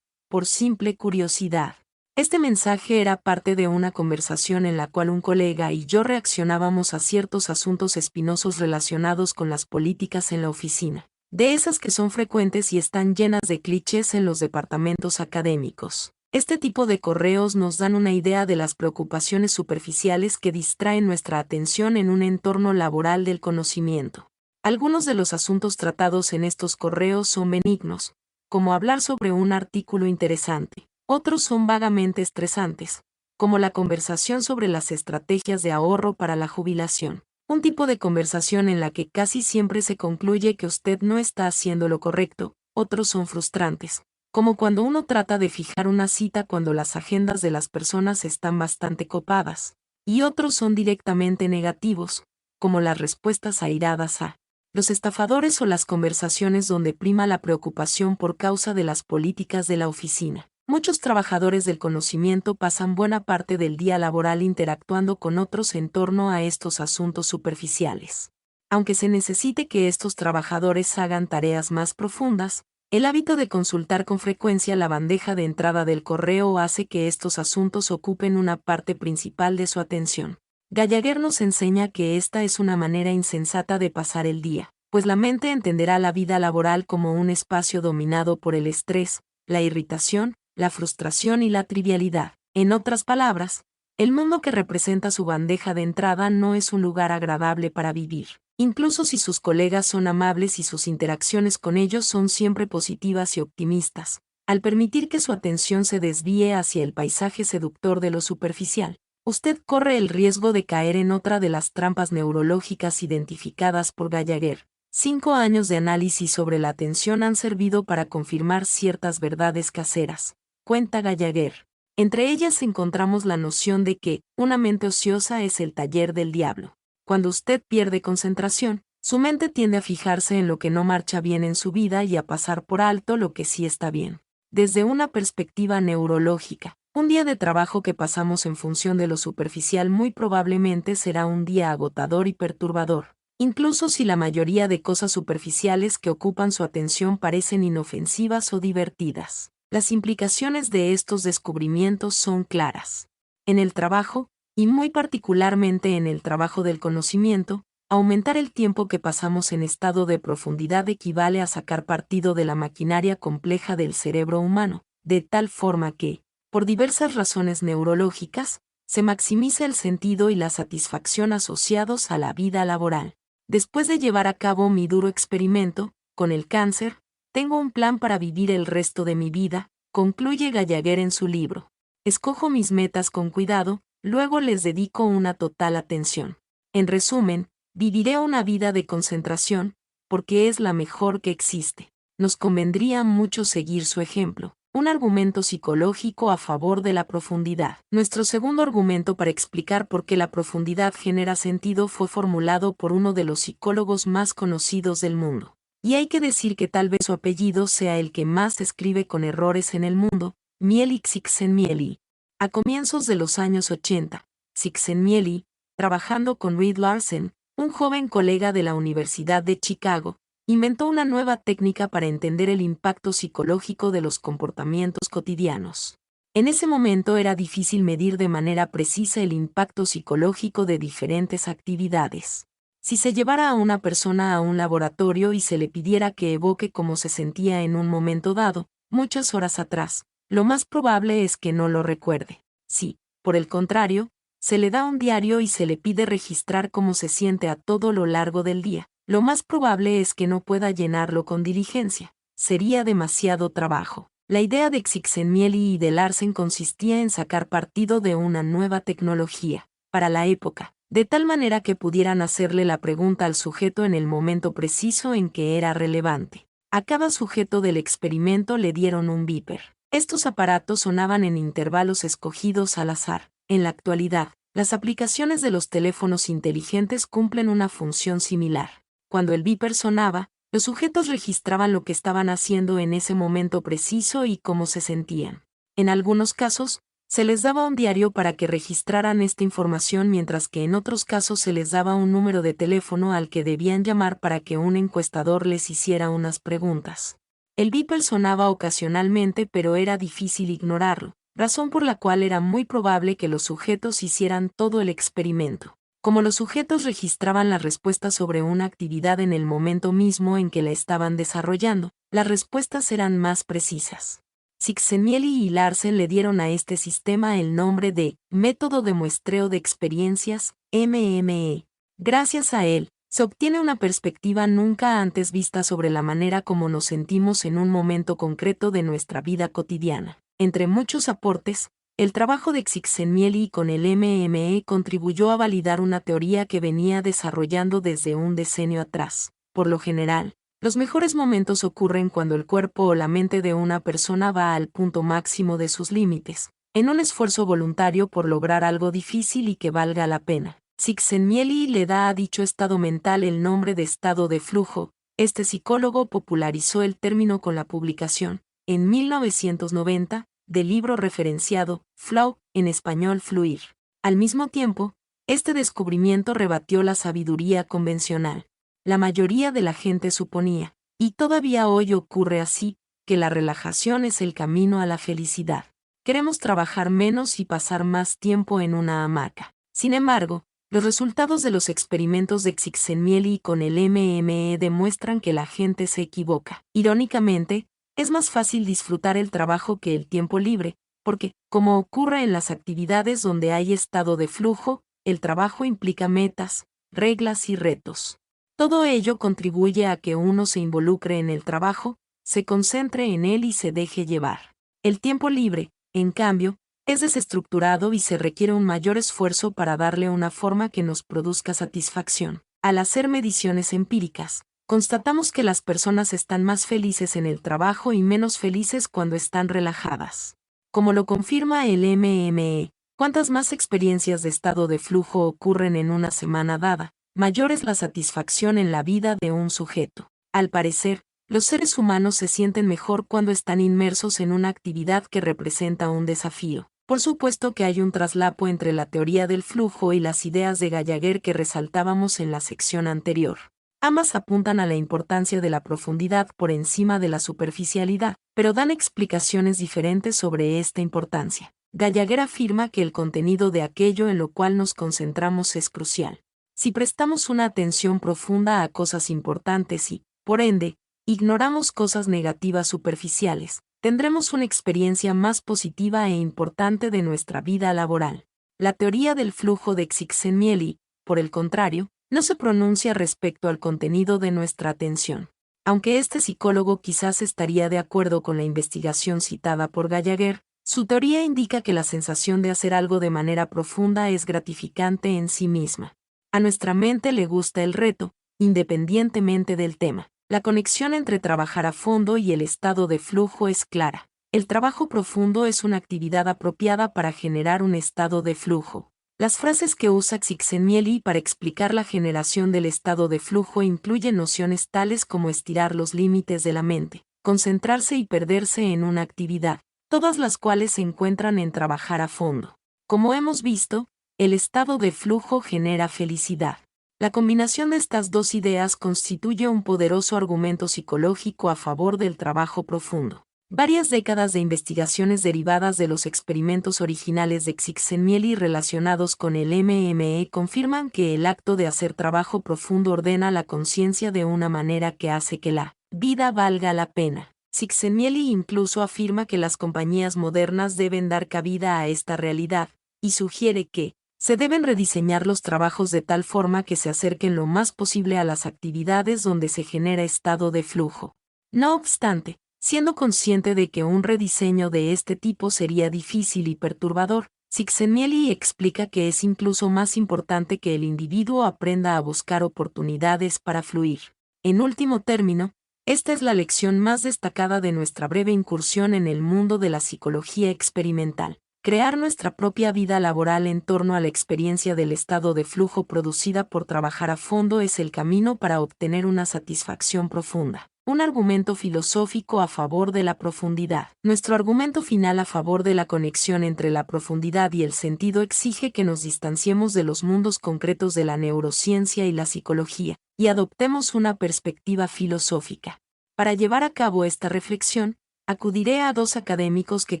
Por simple curiosidad. Este mensaje era parte de una conversación en la cual un colega y yo reaccionábamos a ciertos asuntos espinosos relacionados con las políticas en la oficina. De esas que son frecuentes y están llenas de clichés en los departamentos académicos. Este tipo de correos nos dan una idea de las preocupaciones superficiales que distraen nuestra atención en un entorno laboral del conocimiento. Algunos de los asuntos tratados en estos correos son benignos, como hablar sobre un artículo interesante. Otros son vagamente estresantes, como la conversación sobre las estrategias de ahorro para la jubilación. Un tipo de conversación en la que casi siempre se concluye que usted no está haciendo lo correcto. Otros son frustrantes, como cuando uno trata de fijar una cita cuando las agendas de las personas están bastante copadas. Y otros son directamente negativos, como las respuestas airadas a los estafadores o las conversaciones donde prima la preocupación por causa de las políticas de la oficina. Muchos trabajadores del conocimiento pasan buena parte del día laboral interactuando con otros en torno a estos asuntos superficiales. Aunque se necesite que estos trabajadores hagan tareas más profundas, el hábito de consultar con frecuencia la bandeja de entrada del correo hace que estos asuntos ocupen una parte principal de su atención. Gallagher nos enseña que esta es una manera insensata de pasar el día, pues la mente entenderá la vida laboral como un espacio dominado por el estrés, la irritación, la frustración y la trivialidad. En otras palabras, el mundo que representa su bandeja de entrada no es un lugar agradable para vivir, incluso si sus colegas son amables y sus interacciones con ellos son siempre positivas y optimistas. Al permitir que su atención se desvíe hacia el paisaje seductor de lo superficial, usted corre el riesgo de caer en otra de las trampas neurológicas identificadas por Gallagher. 5 años de análisis sobre la atención han servido para confirmar ciertas verdades caseras, cuenta Gallagher. Entre ellas encontramos la noción de que una mente ociosa es el taller del diablo. Cuando usted pierde concentración, su mente tiende a fijarse en lo que no marcha bien en su vida y a pasar por alto lo que sí está bien. Desde una perspectiva neurológica, un día de trabajo que pasamos en función de lo superficial muy probablemente será un día agotador y perturbador, incluso si la mayoría de cosas superficiales que ocupan su atención parecen inofensivas o divertidas. Las implicaciones de estos descubrimientos son claras. En el trabajo, y muy particularmente en el trabajo del conocimiento, aumentar el tiempo que pasamos en estado de profundidad equivale a sacar partido de la maquinaria compleja del cerebro humano, de tal forma que, por diversas razones neurológicas, se maximiza el sentido y la satisfacción asociados a la vida laboral. Después de llevar a cabo mi duro experimento, con el cáncer, tengo un plan para vivir el resto de mi vida, concluye Gallagher en su libro. Escojo mis metas con cuidado, luego les dedico una total atención. En resumen, viviré una vida de concentración, porque es la mejor que existe. Nos convendría mucho seguir su ejemplo. Un argumento psicológico a favor de la profundidad. Nuestro segundo argumento para explicar por qué la profundidad genera sentido fue formulado por uno de los psicólogos más conocidos del mundo. Y hay que decir que tal vez su apellido sea el que más se escribe con errores en el mundo, Mieli Csikszentmihalyi. A comienzos de los años 80, Csikszentmihalyi, trabajando con Reed Larson, un joven colega de la Universidad de Chicago, inventó una nueva técnica para entender el impacto psicológico de los comportamientos cotidianos. En ese momento era difícil medir de manera precisa el impacto psicológico de diferentes actividades. Si se llevara a una persona a un laboratorio y se le pidiera que evoque cómo se sentía en un momento dado, muchas horas atrás, lo más probable es que no lo recuerde. Si, por el contrario, se le da un diario y se le pide registrar cómo se siente a todo lo largo del día, lo más probable es que no pueda llenarlo con diligencia. Sería demasiado trabajo. La idea de Csikszentmihalyi y de Larsen consistía en sacar partido de una nueva tecnología, para la época, de tal manera que pudieran hacerle la pregunta al sujeto en el momento preciso en que era relevante. A cada sujeto del experimento le dieron un beeper. Estos aparatos sonaban en intervalos escogidos al azar. En la actualidad, las aplicaciones de los teléfonos inteligentes cumplen una función similar. Cuando el beeper sonaba, los sujetos registraban lo que estaban haciendo en ese momento preciso y cómo se sentían. En algunos casos, se les daba un diario para que registraran esta información, mientras que en otros casos se les daba un número de teléfono al que debían llamar para que un encuestador les hiciera unas preguntas. El beeper sonaba ocasionalmente, pero era difícil ignorarlo, razón por la cual era muy probable que los sujetos hicieran todo el experimento. Como los sujetos registraban la respuesta sobre una actividad en el momento mismo en que la estaban desarrollando, las respuestas eran más precisas. Csikszentmihalyi y Larsen le dieron a este sistema el nombre de Método de Muestreo de Experiencias, MME. Gracias a él, se obtiene una perspectiva nunca antes vista sobre la manera como nos sentimos en un momento concreto de nuestra vida cotidiana. Entre muchos aportes, el trabajo de Csikszentmihalyi con el MME contribuyó a validar una teoría que venía desarrollando desde un decenio atrás. Por lo general, los mejores momentos ocurren cuando el cuerpo o la mente de una persona va al punto máximo de sus límites, en un esfuerzo voluntario por lograr algo difícil y que valga la pena. Csikszentmihalyi le da a dicho estado mental el nombre de estado de flujo. Este psicólogo popularizó el término con la publicación, en 1990, del libro referenciado, Flow, en español Fluir. Al mismo tiempo, este descubrimiento rebatió la sabiduría convencional. La mayoría de la gente suponía, y todavía hoy ocurre así, que la relajación es el camino a la felicidad. Queremos trabajar menos y pasar más tiempo en una hamaca. Sin embargo, Los resultados de los experimentos de Csikszentmihalyi con el MME demuestran que la gente se equivoca. Irónicamente, es más fácil disfrutar el trabajo que el tiempo libre, porque, como ocurre en las actividades donde hay estado de flujo, el trabajo implica metas, reglas y retos. Todo ello contribuye a que uno se involucre en el trabajo, se concentre en él y se deje llevar. El tiempo libre, en cambio, es desestructurado y se requiere un mayor esfuerzo para darle una forma que nos produzca satisfacción. Al hacer mediciones empíricas, constatamos que las personas están más felices en el trabajo y menos felices cuando están relajadas. Como lo confirma el MME, cuantas más experiencias de estado de flujo ocurren en una semana dada, mayor es la satisfacción en la vida de un sujeto. Al parecer, los seres humanos se sienten mejor cuando están inmersos en una actividad que representa un desafío. Por supuesto que hay un traslapo entre la teoría del flujo y las ideas de Gallagher que resaltábamos en la sección anterior. Ambas apuntan a la importancia de la profundidad por encima de la superficialidad, pero dan explicaciones diferentes sobre esta importancia. Gallagher afirma que el contenido de aquello en lo cual nos concentramos es crucial. Si prestamos una atención profunda a cosas importantes y, por ende, ignoramos cosas negativas superficiales, tendremos una experiencia más positiva e importante de nuestra vida laboral. La teoría del flujo de Csikszentmihalyi, por el contrario, no se pronuncia respecto al contenido de nuestra atención. Aunque este psicólogo quizás estaría de acuerdo con la investigación citada por Gallagher, su teoría indica que la sensación de hacer algo de manera profunda es gratificante en sí misma. A nuestra mente le gusta el reto, independientemente del tema. La conexión entre trabajar a fondo y el estado de flujo es clara. El trabajo profundo es una actividad apropiada para generar un estado de flujo. Las frases que usa Csikszentmihalyi para explicar la generación del estado de flujo incluyen nociones tales como estirar los límites de la mente, concentrarse y perderse en una actividad, todas las cuales se encuentran en trabajar a fondo. Como hemos visto, el estado de flujo genera felicidad. La combinación de estas dos ideas constituye un poderoso argumento psicológico a favor del trabajo profundo. Varias décadas de investigaciones derivadas de los experimentos originales de Csikszentmihalyi relacionados con el MME confirman que el acto de hacer trabajo profundo ordena la conciencia de una manera que hace que la vida valga la pena. Csikszentmihalyi incluso afirma que las compañías modernas deben dar cabida a esta realidad, y sugiere que se deben rediseñar los trabajos de tal forma que se acerquen lo más posible a las actividades donde se genera estado de flujo. No obstante, siendo consciente de que un rediseño de este tipo sería difícil y perturbador, Csikszentmihalyi explica que es incluso más importante que el individuo aprenda a buscar oportunidades para fluir. En último término, esta es la lección más destacada de nuestra breve incursión en el mundo de la psicología experimental. Crear nuestra propia vida laboral en torno a la experiencia del estado de flujo producida por trabajar a fondo es el camino para obtener una satisfacción profunda. Un argumento filosófico a favor de la profundidad. Nuestro argumento final a favor de la conexión entre la profundidad y el sentido exige que nos distanciemos de los mundos concretos de la neurociencia y la psicología, y adoptemos una perspectiva filosófica. Para llevar a cabo esta reflexión, acudiré a dos académicos que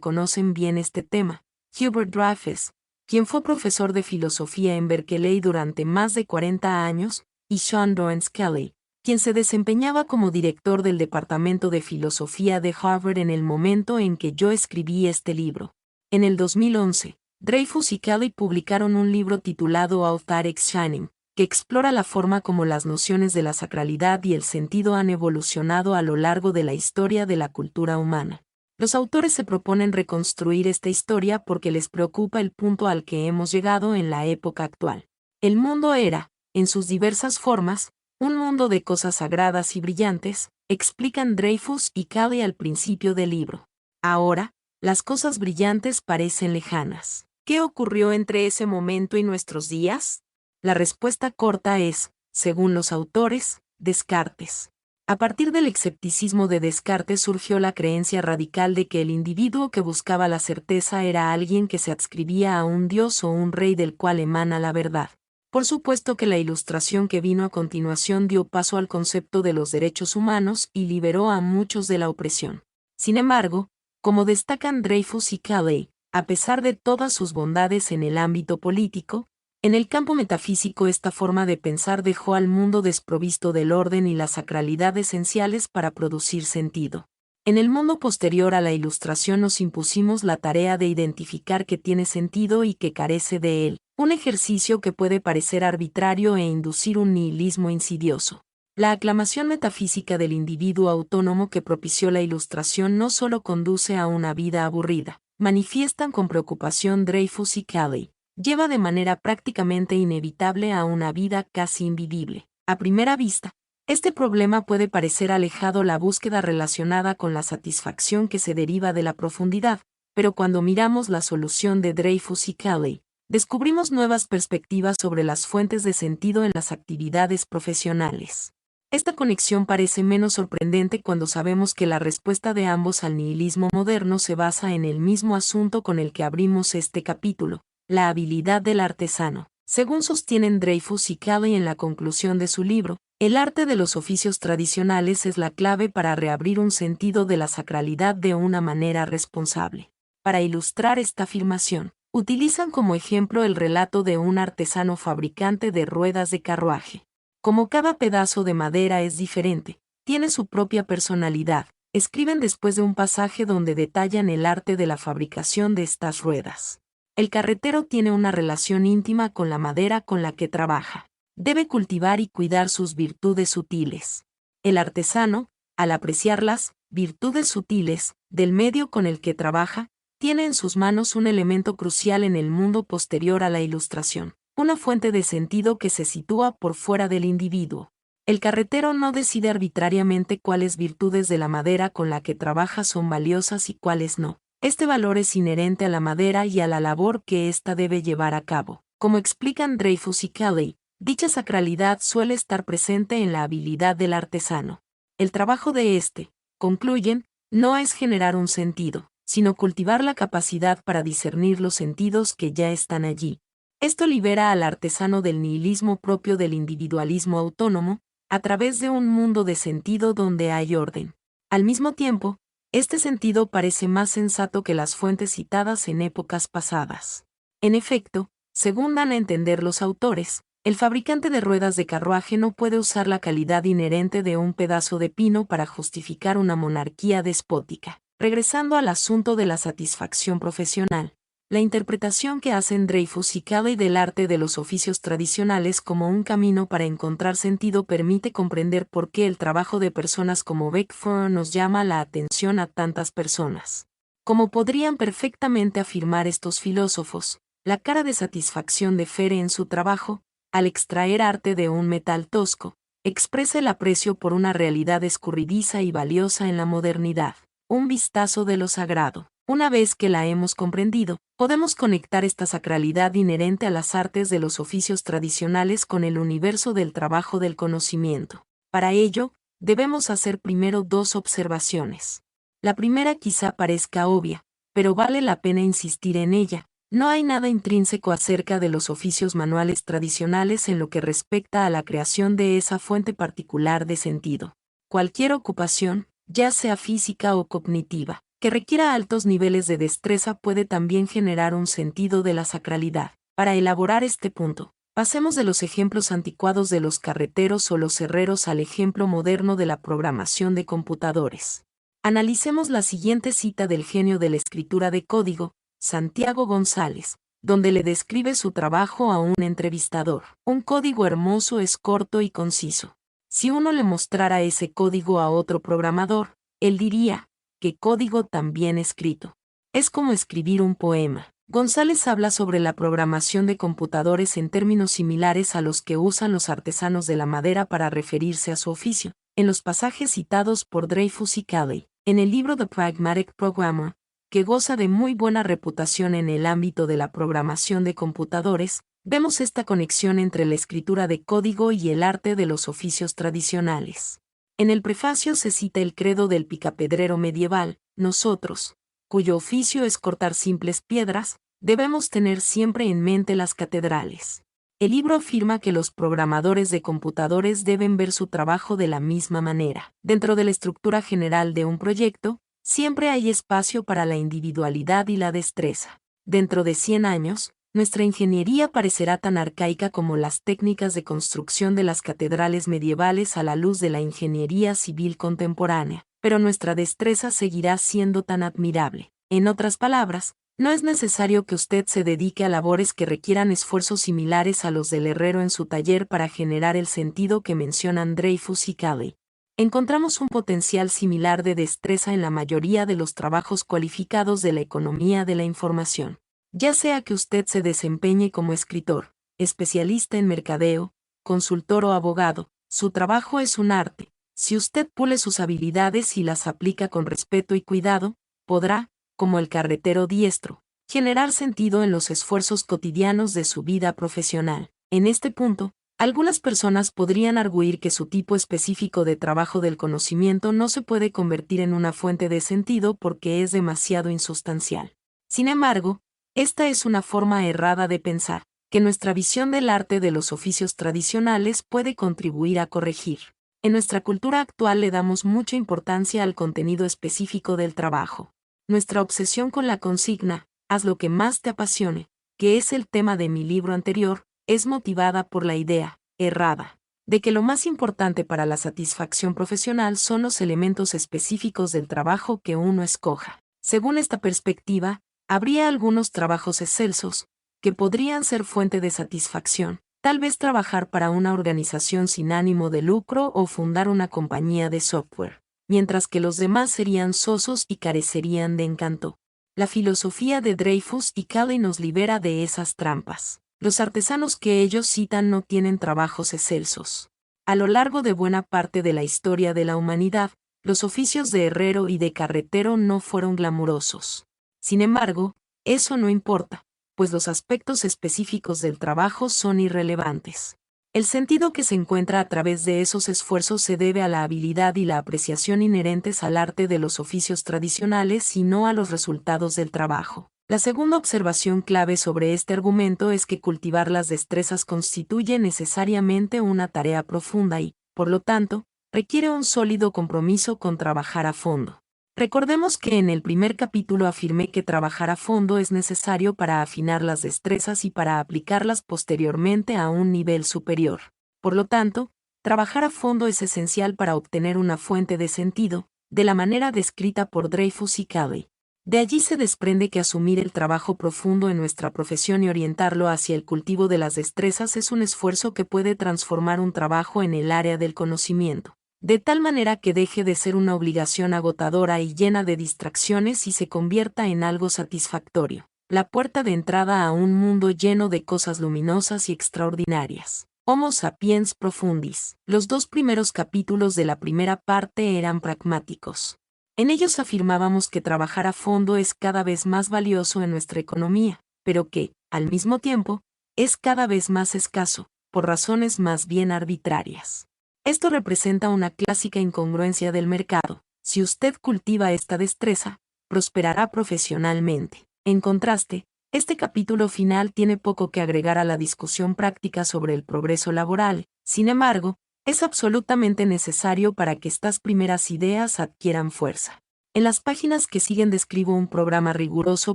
conocen bien este tema. Hubert Dreyfus, quien fue profesor de filosofía en Berkeley durante más de 40 años, y Sean Lawrence Kelly, quien se desempeñaba como director del Departamento de Filosofía de Harvard en el momento en que yo escribí este libro. En el 2011, Dreyfus y Kelly publicaron un libro titulado Authentic Shining, que explora la forma como las nociones de la sacralidad y el sentido han evolucionado a lo largo de la historia de la cultura humana. Los autores se proponen reconstruir esta historia porque les preocupa el punto al que hemos llegado en la época actual. El mundo era, en sus diversas formas, un mundo de cosas sagradas y brillantes, explican Dreyfus y Kelly al principio del libro. Ahora, las cosas brillantes parecen lejanas. ¿Qué ocurrió entre ese momento y nuestros días? La respuesta corta es, según los autores, Descartes. A partir del escepticismo de Descartes surgió la creencia radical de que el individuo que buscaba la certeza era alguien que se adscribía a un dios o un rey del cual emana la verdad. Por supuesto que la ilustración que vino a continuación dio paso al concepto de los derechos humanos y liberó a muchos de la opresión. Sin embargo, como destacan Dreyfus y Kelly, a pesar de todas sus bondades en el ámbito político, En el campo metafísico, esta forma de pensar dejó al mundo desprovisto del orden y la sacralidad esenciales para producir sentido. En el mundo posterior a la Ilustración nos impusimos la tarea de identificar qué tiene sentido y qué carece de él, un ejercicio que puede parecer arbitrario e inducir un nihilismo insidioso. La aclamación metafísica del individuo autónomo que propició la Ilustración no solo conduce a una vida aburrida, manifiestan con preocupación Dreyfus y Cayley, lleva de manera prácticamente inevitable a una vida casi invivible. A primera vista, este problema puede parecer alejado la búsqueda relacionada con la satisfacción que se deriva de la profundidad, pero cuando miramos la solución de Dreyfus y Cayley, descubrimos nuevas perspectivas sobre las fuentes de sentido en las actividades profesionales. Esta conexión parece menos sorprendente cuando sabemos que la respuesta de ambos al nihilismo moderno se basa en el mismo asunto con el que abrimos este capítulo, la habilidad del artesano. Según sostienen Dreyfus y Cayley en la conclusión de su libro, el arte de los oficios tradicionales es la clave para reabrir un sentido de la sacralidad de una manera responsable. Para ilustrar esta afirmación, utilizan como ejemplo el relato de un artesano fabricante de ruedas de carruaje. Como cada pedazo de madera es diferente, tiene su propia personalidad, escriben después de un pasaje donde detallan el arte de la fabricación de estas ruedas. El carretero tiene una relación íntima con la madera con la que trabaja. Debe cultivar y cuidar sus virtudes sutiles. El artesano, al apreciar las virtudes sutiles del medio con el que trabaja, tiene en sus manos un elemento crucial en el mundo posterior a la Ilustración, una fuente de sentido que se sitúa por fuera del individuo. El carretero no decide arbitrariamente cuáles virtudes de la madera con la que trabaja son valiosas y cuáles no. Este valor es inherente a la madera y a la labor que ésta debe llevar a cabo. Como explican Dreyfus y Cayley, dicha sacralidad suele estar presente en la habilidad del artesano. El trabajo de éste, concluyen, no es generar un sentido, sino cultivar la capacidad para discernir los sentidos que ya están allí. Esto libera al artesano del nihilismo propio del individualismo autónomo, a través de un mundo de sentido donde hay orden. Al mismo tiempo, este sentido parece más sensato que las fuentes citadas en épocas pasadas. En efecto, según dan a entender los autores, el fabricante de ruedas de carruaje no puede usar la calidad inherente de un pedazo de pino para justificar una monarquía despótica. Regresando al asunto de la satisfacción profesional, la interpretación que hacen Dreyfus y Cayley del arte de los oficios tradicionales como un camino para encontrar sentido permite comprender por qué el trabajo de personas como Beckford nos llama la atención a tantas personas. Como podrían perfectamente afirmar estos filósofos, la cara de satisfacción de Fere en su trabajo, al extraer arte de un metal tosco, expresa el aprecio por una realidad escurridiza y valiosa en la modernidad, un vistazo de lo sagrado. Una vez que la hemos comprendido, podemos conectar esta sacralidad inherente a las artes de los oficios tradicionales con el universo del trabajo del conocimiento. Para ello, debemos hacer primero dos observaciones. La primera quizá parezca obvia, pero vale la pena insistir en ella. No hay nada intrínseco acerca de los oficios manuales tradicionales en lo que respecta a la creación de esa fuente particular de sentido. Cualquier ocupación, ya sea física o cognitiva, que requiera altos niveles de destreza puede también generar un sentido de la sacralidad. Para elaborar este punto, pasemos de los ejemplos anticuados de los carreteros o los herreros al ejemplo moderno de la programación de computadores. Analicemos la siguiente cita del genio de la escritura de código, Santiago González, donde le describe su trabajo a un entrevistador. Un código hermoso es corto y conciso. Si uno le mostrara ese código a otro programador, él diría, ¿qué código tan bien escrito? Es como escribir un poema. González habla sobre la programación de computadores en términos similares a los que usan los artesanos de la madera para referirse a su oficio, en los pasajes citados por Dreyfus y Cayley, en el libro The Pragmatic Programmer, que goza de muy buena reputación en el ámbito de la programación de computadores, vemos esta conexión entre la escritura de código y el arte de los oficios tradicionales. En el prefacio se cita el credo del picapedrero medieval: nosotros, cuyo oficio es cortar simples piedras, debemos tener siempre en mente las catedrales. El libro afirma que los programadores de computadores deben ver su trabajo de la misma manera. Dentro de la estructura general de un proyecto, siempre hay espacio para la individualidad y la destreza. Dentro de 100 años, Nuestra ingeniería parecerá tan arcaica como las técnicas de construcción de las catedrales medievales a la luz de la ingeniería civil contemporánea, pero nuestra destreza seguirá siendo tan admirable. En otras palabras, no es necesario que usted se dedique a labores que requieran esfuerzos similares a los del herrero en su taller para generar el sentido que mencionan Dreyfus y Cayley. Encontramos un potencial similar de destreza en la mayoría de los trabajos cualificados de la economía de la información. Ya sea que usted se desempeñe como escritor, especialista en mercadeo, consultor o abogado, su trabajo es un arte. Si usted pule sus habilidades y las aplica con respeto y cuidado, podrá, como el carretero diestro, generar sentido en los esfuerzos cotidianos de su vida profesional. En este punto, algunas personas podrían arguir que su tipo específico de trabajo del conocimiento no se puede convertir en una fuente de sentido porque es demasiado insustancial. Sin embargo, esta es una forma errada de pensar, que nuestra visión del arte de los oficios tradicionales puede contribuir a corregir. En nuestra cultura actual le damos mucha importancia al contenido específico del trabajo. Nuestra obsesión con la consigna, haz lo que más te apasione, que es el tema de mi libro anterior, es motivada por la idea, errada, de que lo más importante para la satisfacción profesional son los elementos específicos del trabajo que uno escoja. Según esta perspectiva, habría algunos trabajos excelsos, que podrían ser fuente de satisfacción, tal vez trabajar para una organización sin ánimo de lucro o fundar una compañía de software, mientras que los demás serían sosos y carecerían de encanto. La filosofía de Dreyfus y Cayley nos libera de esas trampas. Los artesanos que ellos citan no tienen trabajos excelsos. A lo largo de buena parte de la historia de la humanidad, los oficios de herrero y de carretero no fueron glamurosos. Sin embargo, eso no importa, pues los aspectos específicos del trabajo son irrelevantes. El sentido que se encuentra a través de esos esfuerzos se debe a la habilidad y la apreciación inherentes al arte de los oficios tradicionales y no a los resultados del trabajo. La segunda observación clave sobre este argumento es que cultivar las destrezas constituye necesariamente una tarea profunda y, por lo tanto, requiere un sólido compromiso con trabajar a fondo. Recordemos que en el primer capítulo afirmé que trabajar a fondo es necesario para afinar las destrezas y para aplicarlas posteriormente a un nivel superior. Por lo tanto, trabajar a fondo es esencial para obtener una fuente de sentido, de la manera descrita por Dreyfus y Cayley. De allí se desprende que asumir el trabajo profundo en nuestra profesión y orientarlo hacia el cultivo de las destrezas es un esfuerzo que puede transformar un trabajo en el área del conocimiento, de tal manera que deje de ser una obligación agotadora y llena de distracciones y se convierta en algo satisfactorio, la puerta de entrada a un mundo lleno de cosas luminosas y extraordinarias. Homo sapiens profundis. Los dos primeros capítulos de la primera parte eran pragmáticos. En ellos afirmábamos que trabajar a fondo es cada vez más valioso en nuestra economía, pero que, al mismo tiempo, es cada vez más escaso, por razones más bien arbitrarias. Esto representa una clásica incongruencia del mercado. Si usted cultiva esta destreza, prosperará profesionalmente. En contraste, este capítulo final tiene poco que agregar a la discusión práctica sobre el progreso laboral. Sin embargo, es absolutamente necesario para que estas primeras ideas adquieran fuerza. En las páginas que siguen describo un programa riguroso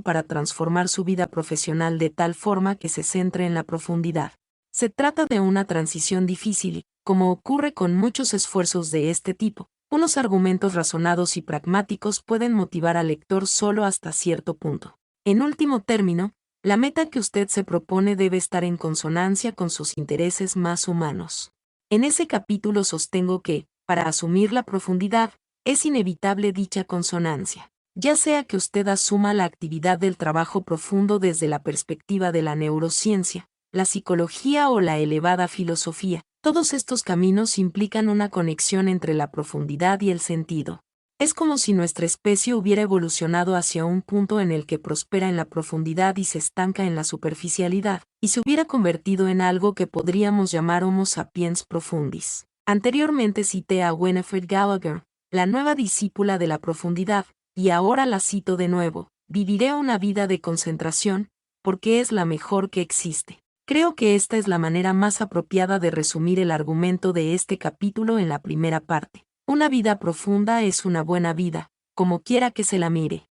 para transformar su vida profesional de tal forma que se centre en la profundidad. Se trata de una transición difícil, como ocurre con muchos esfuerzos de este tipo. Unos argumentos razonados y pragmáticos pueden motivar al lector solo hasta cierto punto. En último término, la meta que usted se propone debe estar en consonancia con sus intereses más humanos. En ese capítulo sostengo que, para asumir la profundidad, es inevitable dicha consonancia. Ya sea que usted asuma la actividad del trabajo profundo desde la perspectiva de la neurociencia, la psicología o la elevada filosofía, todos estos caminos implican una conexión entre la profundidad y el sentido. Es como si nuestra especie hubiera evolucionado hacia un punto en el que prospera en la profundidad y se estanca en la superficialidad, y se hubiera convertido en algo que podríamos llamar Homo sapiens profundis. Anteriormente cité a Winifred Gallagher, la nueva discípula de la profundidad, y ahora la cito de nuevo: viviré una vida de concentración, porque es la mejor que existe. Creo que esta es la manera más apropiada de resumir el argumento de este capítulo en la primera parte. Una vida profunda es una buena vida, como quiera que se la mire.